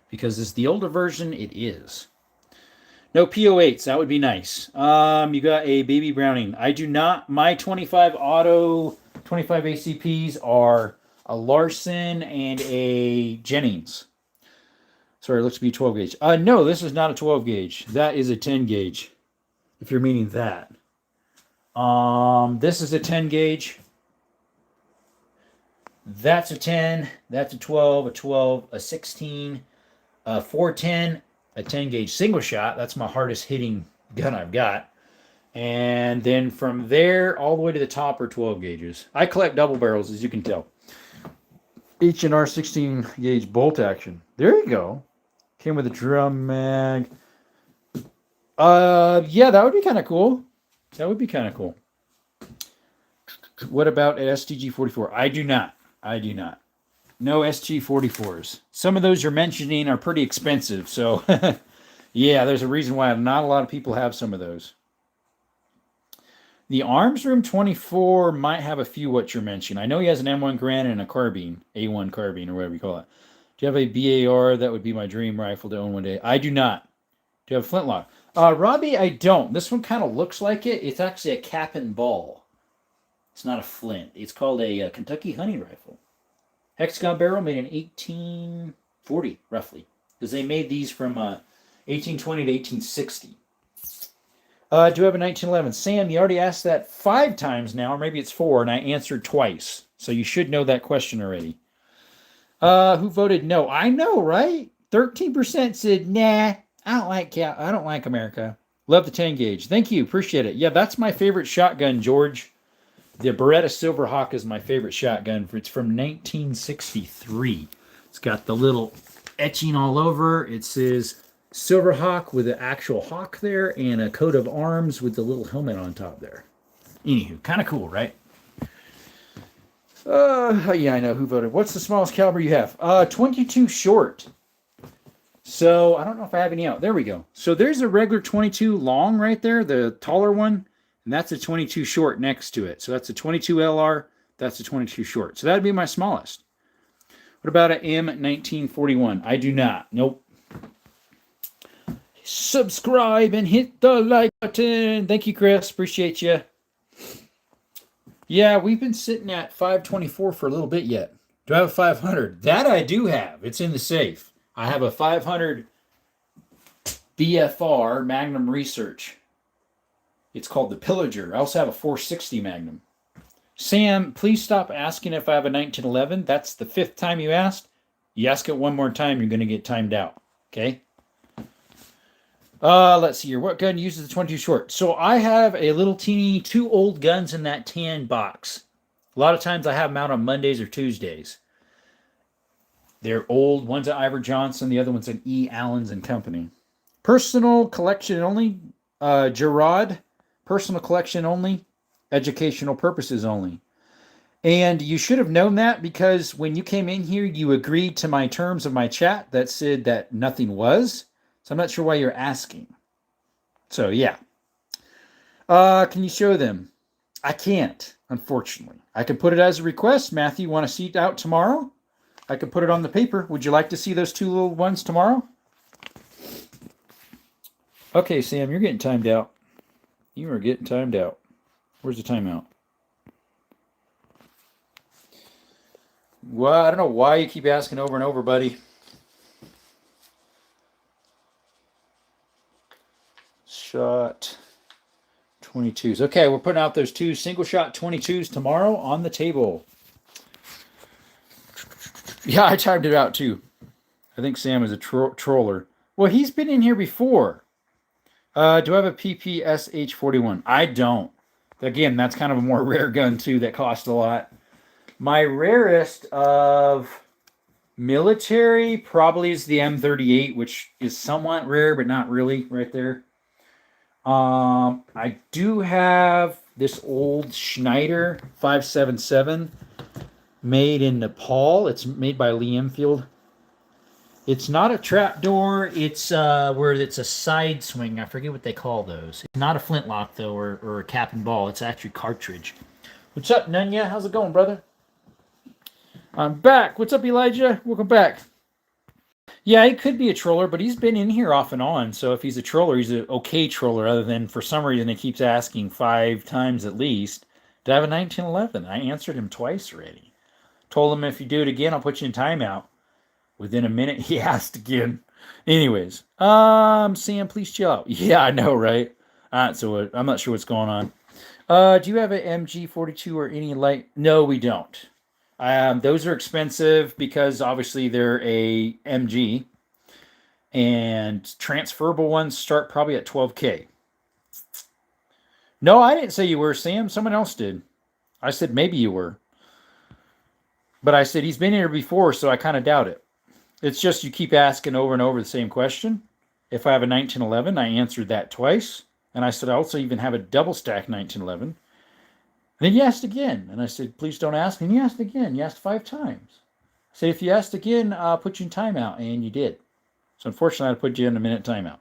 S1: because it's the older version. It is. No PO8s. That would be nice. You got a baby Browning. I do not. My 25 auto 25 ACPs are a Larson and a Jennings. Sorry, it looks to be 12 gauge. No, this is not a 12 gauge. That is a 10 gauge. If you're meaning that. This is a 10 gauge. That's a 10. That's a 12, a 12, a 16, a 410, a 10 gauge single shot. That's my hardest hitting gun I've got. And then from there all the way to the top are 12 gauges. I collect double barrels, as you can tell. H&R 16 gauge bolt action. There you go. Came with a drum mag. Yeah, that would be kind of cool. That would be kind of cool. What about an STG-44? I do not. No SG-44s. Some of those you're mentioning are pretty expensive. So, yeah, there's a reason why not a lot of people have some of those. The Arms Room 24 might have a few what you're mentioning. I know he has an M1 Garand and a carbine, A1 carbine, or whatever you call it. Do you have a BAR? That would be my dream rifle to own one day. I do not. Do you have a flintlock? Robbie, I don't. This one kind of looks like it. It's actually a cap and ball. It's not a flint. It's called a Kentucky hunting rifle. Hexagon barrel made in 1840, roughly. Because they made these from 1820 to 1860. Do you have a 1911? Sam, you already asked that 5 times now, or maybe it's 4, and I answered twice. So you should know that question already. Who voted no? I know, right? 13% said, nah, I don't like America. Love the 10 gauge. Thank you. Appreciate it. Yeah, that's my favorite shotgun, George. The Beretta Silverhawk is my favorite shotgun. It's from 1963. It's got the little etching all over. It says Silverhawk with the actual hawk there and a coat of arms with the little helmet on top there. Anywho, kind of cool, right? Yeah, I know who voted. What's the smallest caliber you have? 22 short. So I don't know if I have any out. There we go. So there's a regular 22 long right there, the taller one. And that's a 22 short next to it. So that's a 22 LR. That's a 22 short. So that'd be my smallest. What about an M1941? I do not. Nope. Subscribe and hit the like button. Thank you, Chris. Appreciate you. Yeah, we've been sitting at 524 for a little bit yet. Do I have a 500? That I do have. It's in the safe. I have a 500 BFR Magnum Research. It's called the Pillager. I also have a 460 Magnum. Sam, please stop asking if I have a 1911. That's the 5th time you asked. You ask it one more time, you're going to get timed out. Okay? Let's see here. What gun uses the 22 short? So I have a little teeny 2 old guns in that tan box. A lot of times I have them out on Mondays or Tuesdays. They're old. One's at Ivor Johnson. The other one's at E. Allens and Company. Personal collection only. Gerard. Personal collection only. Educational purposes only. And you should have known that because when you came in here, you agreed to my terms of my chat that said that nothing was. So I'm not sure why you're asking. So, yeah. Can you show them? I can't, unfortunately. I can put it as a request. Matthew, want to see it out tomorrow? I can put it on the paper. Would you like to see those 2 little ones tomorrow? Okay, Sam, you're getting timed out. You are getting timed out. Where's the timeout? Well, I don't know why you keep asking over and over, buddy. Shot 22s. Okay, we're putting out those 2 single shot 22s tomorrow on the table. Yeah, I timed it out too. I think Sam is a troller. Well, he's been in here before. Do I have a PPSH-41? I don't. Again, that's kind of a more rare gun too that costs a lot. My rarest of military probably is the M38, which is somewhat rare, but not really right there. I do have this old Schneider 577 made in Nepal. It's made by Lee Enfield. It's not a trapdoor. It's where it's a side swing. I forget what they call those. It's not a flintlock though, or a cap and ball. It's actually cartridge. What's up, Nunya? How's it going, brother? I'm back. What's up, Elijah? Welcome back. Yeah, he could be a troller, but he's been in here off and on. So if he's a troller, he's an okay troller, other than for some reason he keeps asking 5 times at least, did I have a 1911? I answered him twice already. Told him if you do it again, I'll put you in timeout. Within a minute, he asked again. Anyways, Sam, please chill out. Yeah, I know, right? So I'm not sure what's going on. Do you have an MG42 or any light? No, we don't. Those are expensive because obviously they're a MG, and transferable ones start probably at $12K. No, I didn't say you were, Sam. Someone else did. I said maybe you were. But I said he's been here before, so I kind of doubt it. It's just you keep asking over and over the same question. If I have a 1911, I answered that twice. And I said I also even have a double stack 1911. And then you asked again. And I said, please don't ask. And you asked again. You asked 5 times. I said, if you asked again, I'll put you in timeout. And you did. So unfortunately, I put you in a minute timeout.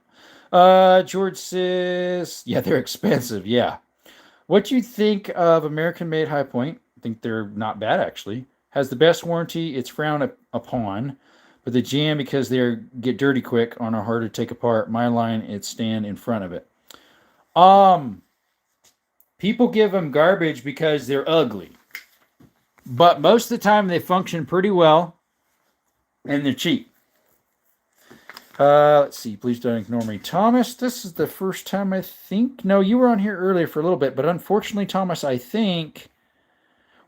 S1: George says, yeah, they're expensive. Yeah. What do you think of American-made High Point? I think they're not bad, actually. Has the best warranty. It's frowned upon. But the jam, because they get dirty quick, are hard to take apart. My line, it's stand in front of it. People give them garbage because they're ugly. But most of the time, they function pretty well. And they're cheap. Let's see. Please don't ignore me. Thomas, this is the first time I think. No, you were on here earlier for a little bit. But unfortunately, Thomas, I think.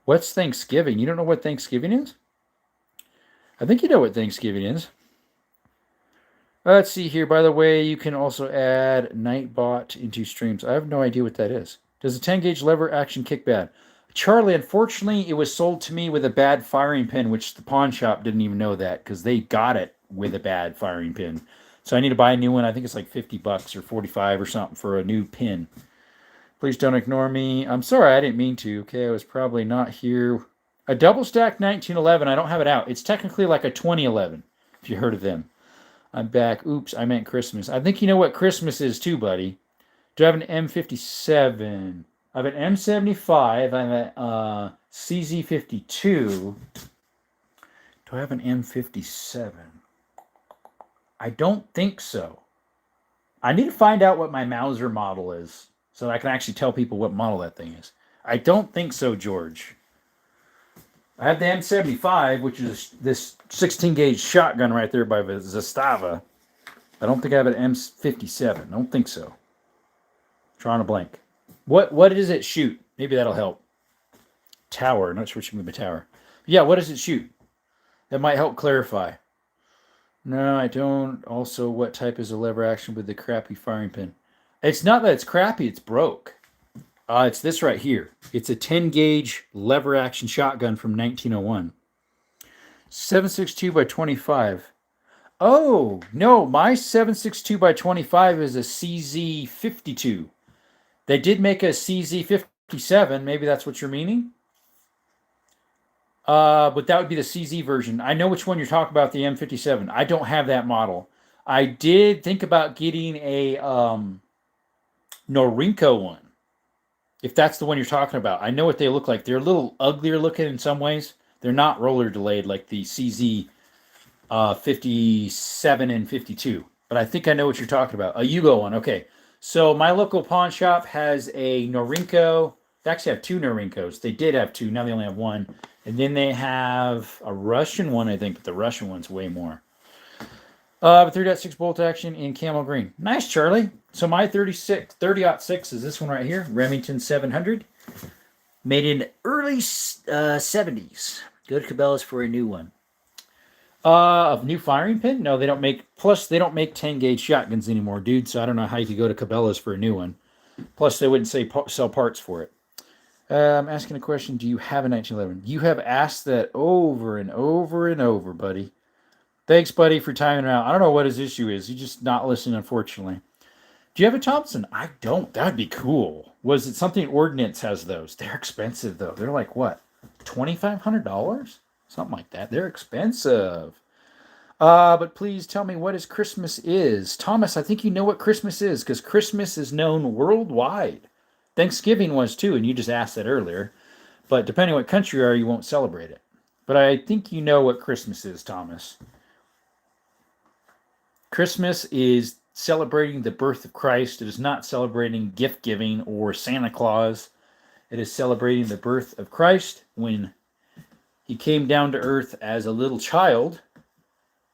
S1: What's Thanksgiving? You don't know what Thanksgiving is? I think you know what Thanksgiving is. Let's see here. By the way, you can also add Nightbot into streams. I have no idea what that is. Does a 10-gauge lever action kick bad? Charlie, unfortunately, it was sold to me with a bad firing pin, which the pawn shop didn't even know that because they got it with a bad firing pin. So I need to buy a new one. I think it's like $50 or 45 or something for a new pin. Please don't ignore me. I'm sorry, I didn't mean to. Okay, I was probably not here. A double stack 1911, I don't have it out. It's technically like a 2011, if you heard of them. I'm back. Oops, I meant Christmas. I think you know what Christmas is too, buddy. Do I have an M57? I have an M75. I have a CZ52. Do I have an M57? I don't think so. I need to find out what my Mauser model is so that I can actually tell people what model that thing is. I don't think so, George. I have the M75, which is this 16-gauge shotgun right there by Zastava. I don't think I have an M57. I don't think so. Drawing a blank. What does it shoot? Maybe that'll help. Tower. Not sure what you mean by tower. Yeah, what does it shoot? That might help clarify. No, I don't. Also, what type is a lever action with the crappy firing pin? It's not that it's crappy. It's broke. It's this right here. It's a 10-gauge lever action shotgun from 1901. 7.62 by 25. Oh, no, my 7.62 by 25 is a CZ52. They did make a CZ57. Maybe that's what you're meaning. But that would be the CZ version. I know which one you're talking about, the M57. I don't have that model. I did think about getting a Norinco one. If that's the one you're talking about. I know what they look like. They're a little uglier looking in some ways. They're not roller delayed like the CZ 57 and 52. But I think I know what you're talking about. A Yugo one. Okay. So my local pawn shop has a Norinco. They actually have 2 Norincos. They did have 2. Now they only have 1. And then they have a Russian one, I think. But the Russian one's way more. .6 bolt action in camel green. Nice, Charlie. So my 30-06 is this one right here, Remington 700. Made in early 70s. Go to Cabela's for a new one. Of new firing pin? No, they don't make. Plus, they don't make 10 gauge shotguns anymore, dude. So I don't know how you could go to Cabela's for a new one. Plus, they wouldn't sell parts for it. I'm asking a question. Do you have a 1911? You have asked that over and over and over, buddy. Thanks, buddy, for timing out. I don't know what his issue is. He's just not listening, unfortunately. Do you have a Thompson? I don't. That'd be cool. Was it something Ordnance has those? They're expensive, though. They're like, what, $2,500? Something like that. They're expensive. But please tell me what is Christmas is. Thomas, I think you know what Christmas is, because Christmas is known worldwide. Thanksgiving was too, and you just asked that earlier. But depending on what country you are, you won't celebrate it. But I think you know what Christmas is, Thomas. Christmas is celebrating the birth of Christ. It is not celebrating gift giving or Santa Claus. It is celebrating the birth of Christ when he came down to earth as a little child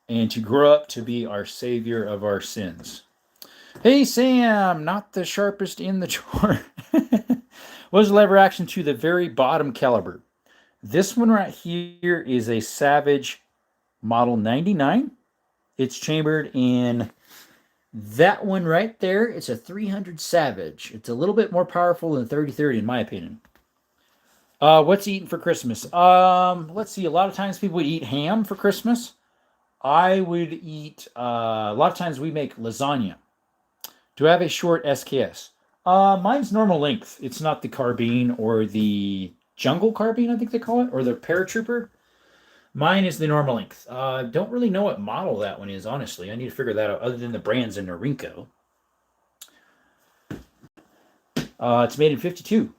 S1: and to grow up to be our Savior of our sins. Hey, Sam, not the sharpest in the drawer. What is the lever action to the very bottom caliber? This one right here is a Savage Model 99. It's chambered in that one right there. It's a 300 Savage. It's a little bit more powerful than 30-30 in my opinion. What's eaten for Christmas? Let's see. A lot of times people would eat ham for Christmas. I would eat, a lot of times we make lasagna. Do I have a short SKS? Mine's normal length. It's not the carbine or the jungle carbine, I think they call it, or the paratrooper. Mine is the normal length. Don't really know what model that one is, honestly. I need to figure that out, other than the brands in Norinco. It's made in 52.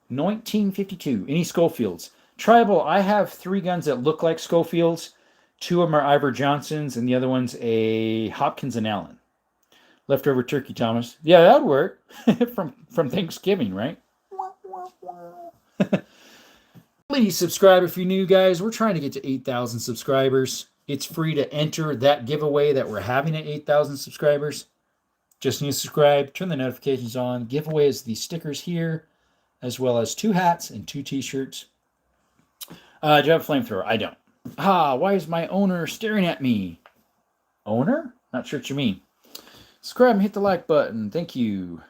S1: 1952. Any Schofields? Tribal, I have 3 guns that look like Schofields. 2 of them are Ivor Johnson's, and the other one's a Hopkins and Allen. Leftover turkey, Thomas. Yeah, that would work. from Thanksgiving, right? Please subscribe if you're new, guys. We're trying to get to 8,000 subscribers. It's free to enter that giveaway that we're having at 8,000 subscribers. Just need to subscribe, turn the notifications on. Giveaway is the stickers here, as well as 2 hats and 2 t-shirts. Do you have a flamethrower? I don't. Why is my owner staring at me? Owner? Not sure what you mean. Subscribe and hit the like button. Thank you.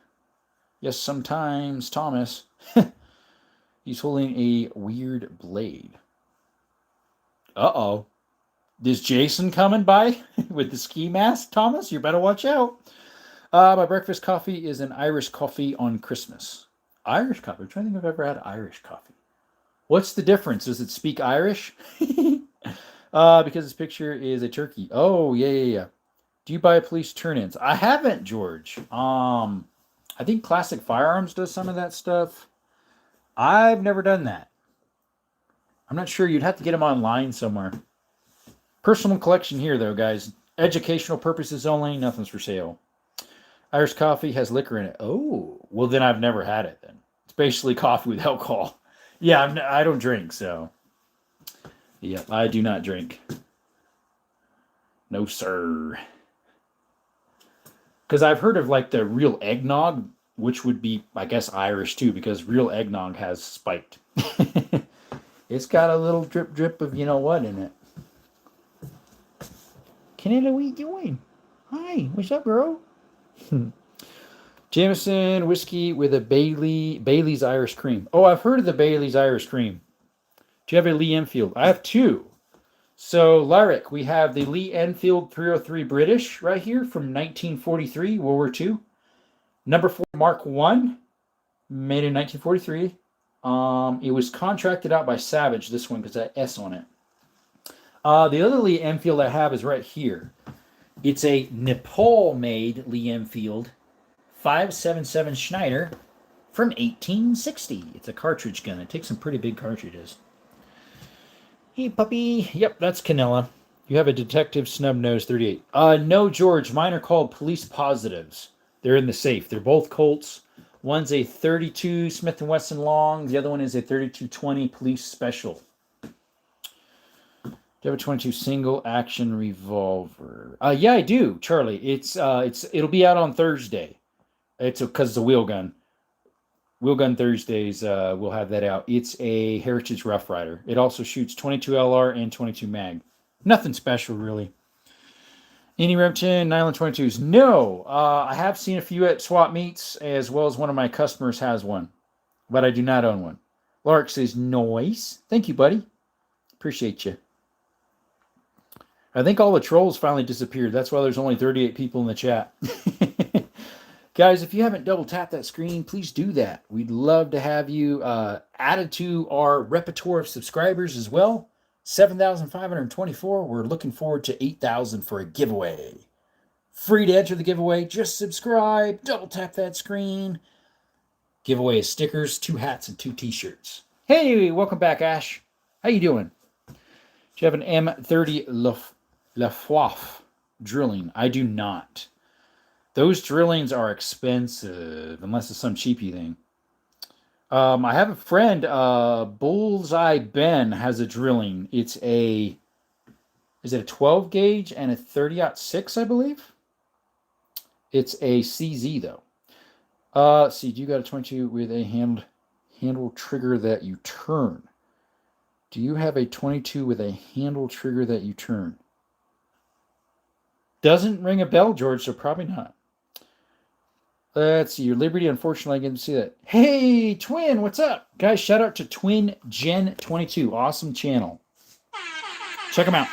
S1: Yes, sometimes, Thomas. He's holding a weird blade. Uh-oh. Is Jason coming by with the ski mask, Thomas? You better watch out. My breakfast coffee is an Irish coffee on Christmas. Irish coffee? I'm trying to think if I've ever had Irish coffee. What's the difference? Does it speak Irish? Because this picture is a turkey. Oh, yeah. Do you buy police turn-ins? I haven't, George. I think Classic Firearms does some of that stuff. I've never done that. I'm not sure. You'd have to get them online somewhere. Personal collection here, though, guys. Educational purposes only. Nothing's for sale. Irish coffee has liquor in it. Oh, well, then I've never had it, then. It's basically coffee with alcohol. Yeah, I don't drink, so. Yeah, I do not drink. No, sir. Because I've heard of, like, the real eggnog, which would be, I guess, Irish, too, because real eggnog has spiked. It's got a little drip of you-know-what in it. Canada, what are you doing? Hi, what's up, girl? Jameson whiskey with a Bailey's Irish cream. Oh, I've heard of the Bailey's Irish cream. Do you have a Lee Enfield? I have 2. So, Lyric, we have the Lee Enfield 303 British right here from 1943, World War II. Number 4 Mark I, made in 1943. It was contracted out by Savage, this one, because that S on it. The other Lee Enfield I have is right here. It's a Nepal-made Lee Enfield 5.77 Schneider from 1860. It's a cartridge gun. It takes some pretty big cartridges. Hey, puppy. Yep, that's Canella. You have a Detective Snub Nose 38. No, George. Mine are called Police Positives. They're in the safe. They're both Colts. One's a 32 Smith & Wesson long. The other one is a 32-20 Police Special. Do Do you have a 22 single action revolver? Yeah, I do, Charlie. It'll be out on Thursday. It's because it's a wheel gun. Wheel Gun Thursdays, we'll have that out. It's a Heritage Rough Rider. It also shoots 22 LR and 22 mag. Nothing special, really. Any Remington nylon 22s? No. I have seen a few at swap meets, as well as one of my customers has one, but I do not own one. Lark says, noise. Thank you, buddy. Appreciate you. I think all the trolls finally disappeared. That's why there's only 38 people in the chat. Guys, if you haven't double tapped that screen, please do that. We'd love to have you added to our repertoire of subscribers as well. 7,524. We're looking forward to 8,000 for a giveaway. Free to enter the giveaway. Just subscribe. Double tap that screen. Giveaway is stickers, 2 hats, and 2 t-shirts. Hey, welcome back, Ash. How you doing? Do you have an M30 Lafwaf drilling? I do not. Those drillings are expensive, unless it's some cheapy thing. I have a friend, Bullseye Ben, has a drilling. Is it a 12 gauge and a 30-06, I believe? It's a CZ, though. See, do you got a 22 with a handle trigger that you turn? Do you have a 22 with a handle trigger that you turn? Doesn't ring a bell, George, so probably not. Let's see, your Liberty, unfortunately, I didn't see that. Hey, Twin, what's up? Guys, shout out to Twin Gen 22. Awesome channel. Check them out.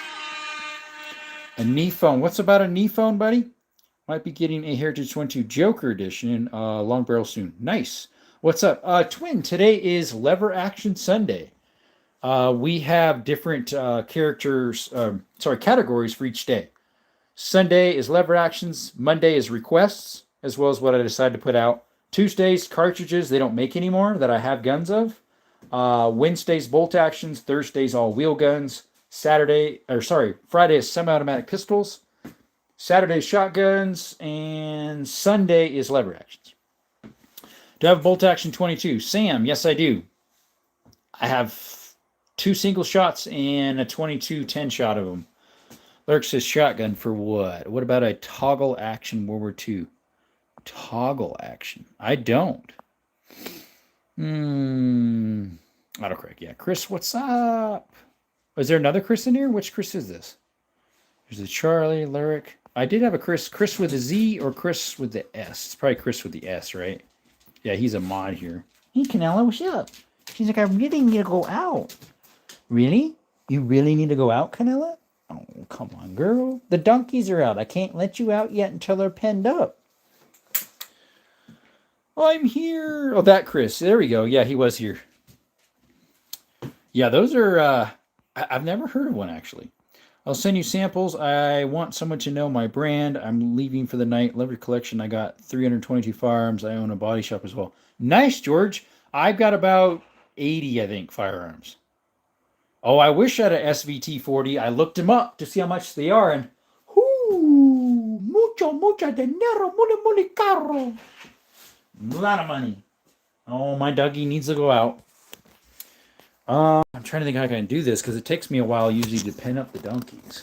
S1: A knee phone. What's about a knee phone, buddy? Might be getting a Heritage 22 Joker Edition long barrel soon. Nice. What's up? Twin, today is Lever Action Sunday. We have different categories for each day. Sunday is lever actions. Monday is requests, as well as what I decided to put out. Tuesdays, cartridges they don't make anymore that I have guns of. Wednesdays, bolt actions. Thursdays, all wheel guns. Friday is semi-automatic pistols. Saturday, shotguns. And Sunday is lever actions. Do I have a bolt action 22? Sam, yes I do. I have 2 single shots and a 22 10-shot of them. Lurk says shotgun for what? What about a toggle action World War II? Toggle action. I don't. Autocorrect. Yeah. Chris, what's up? Is there another Chris in here? Which Chris is this? There's a Charlie, Lyric. I did have a Chris. Chris with a Z or Chris with the S? It's probably Chris with the S, right? Yeah, he's a mod here. Hey, Canella, what's up? She's like, I really need to go out. Really? You really need to go out, Canella? Oh, come on, girl. The donkeys are out. I can't let you out yet until they're penned up. I'm here. Oh, that Chris. There we go. Yeah, he was here. Yeah, those are... I've never heard of one, actually. I'll send you samples. I want someone to know my brand. I'm leaving for the night. Love your collection. I got 322 firearms. I own a body shop as well. Nice, George. I've got about 80, I think, firearms. Oh, I wish I had a SVT-40. I looked them up to see how much they are, and mucho dinero, muy caro. A lot of money. Oh, my Dougie needs to go out. I'm trying to think how I can do this, because it takes me a while usually to pin up the donkeys.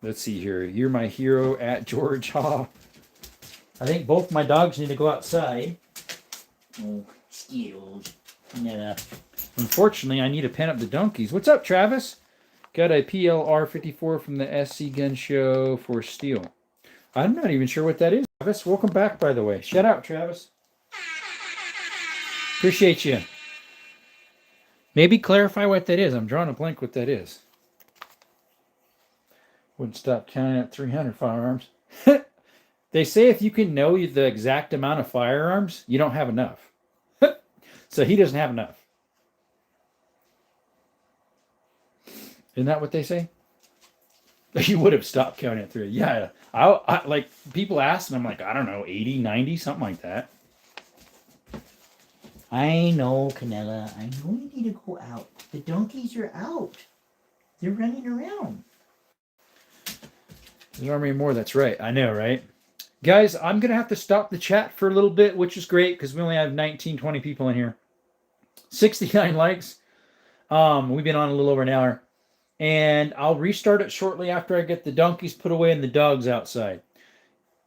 S1: Let's see here. You're my hero at George Ha. I think both my dogs need to go outside. Oh, skills. Yeah. Unfortunately, I need to pin up the donkeys. What's up, Travis? Got a PLR 54 from the SC Gun Show for steel. I'm not even sure what that is, Travis. Welcome back, by the way. Shout out, Travis. Appreciate you. Maybe clarify what that is. I'm drawing a blank what that is. Wouldn't stop counting at 300 firearms. They say if you can know the exact amount of firearms, you don't have enough. So he doesn't have enough. Isn't that what they say? You would have stopped counting at 3. Yeah. I like, people ask, and I'm like, I don't know, 80, 90, something like that. I know, Canella. I know you need to go out. The donkeys are out. They're running around. There's Army more, that's right. I know, right? Guys, I'm going to have to stop the chat for a little bit, which is great, because we only have 19, 20 people in here. 69 likes. We've been on a little over an hour. And I'll restart it shortly after I get the donkeys put away and the dogs outside.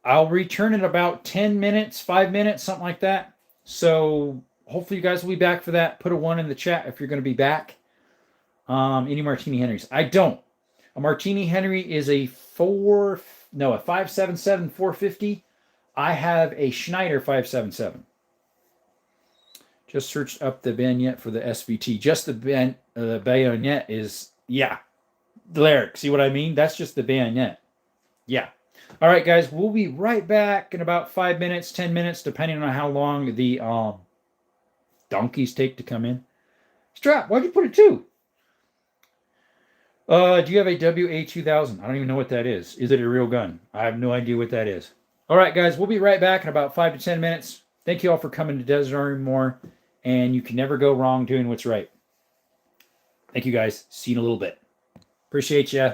S1: I'll return in about 10 minutes, 5 minutes, something like that. So hopefully you guys will be back for that. Put a 1 in the chat if you're going to be back. Any Martini Henrys? I don't. A Martini Henry is a 577 450. I have a Schneider 577. Just searched up the bayonet for the SVT. Just the bayonet is, yeah. There, see what I mean? That's just the bayonet. Yeah. All right, guys, we'll be right back in about 5 minutes, 10 minutes, depending on how long the donkeys take to come in. Strap, why'd you put it 2? Do you have a WA-2000? I don't even know what that is. Is it a real gun? I have no idea what that is. All right, guys, we'll be right back in about 5 to 10 minutes. Thank you all for coming to Desert Army more, and you can never go wrong doing what's right. Thank you, guys. See you in a little bit. Appreciate you.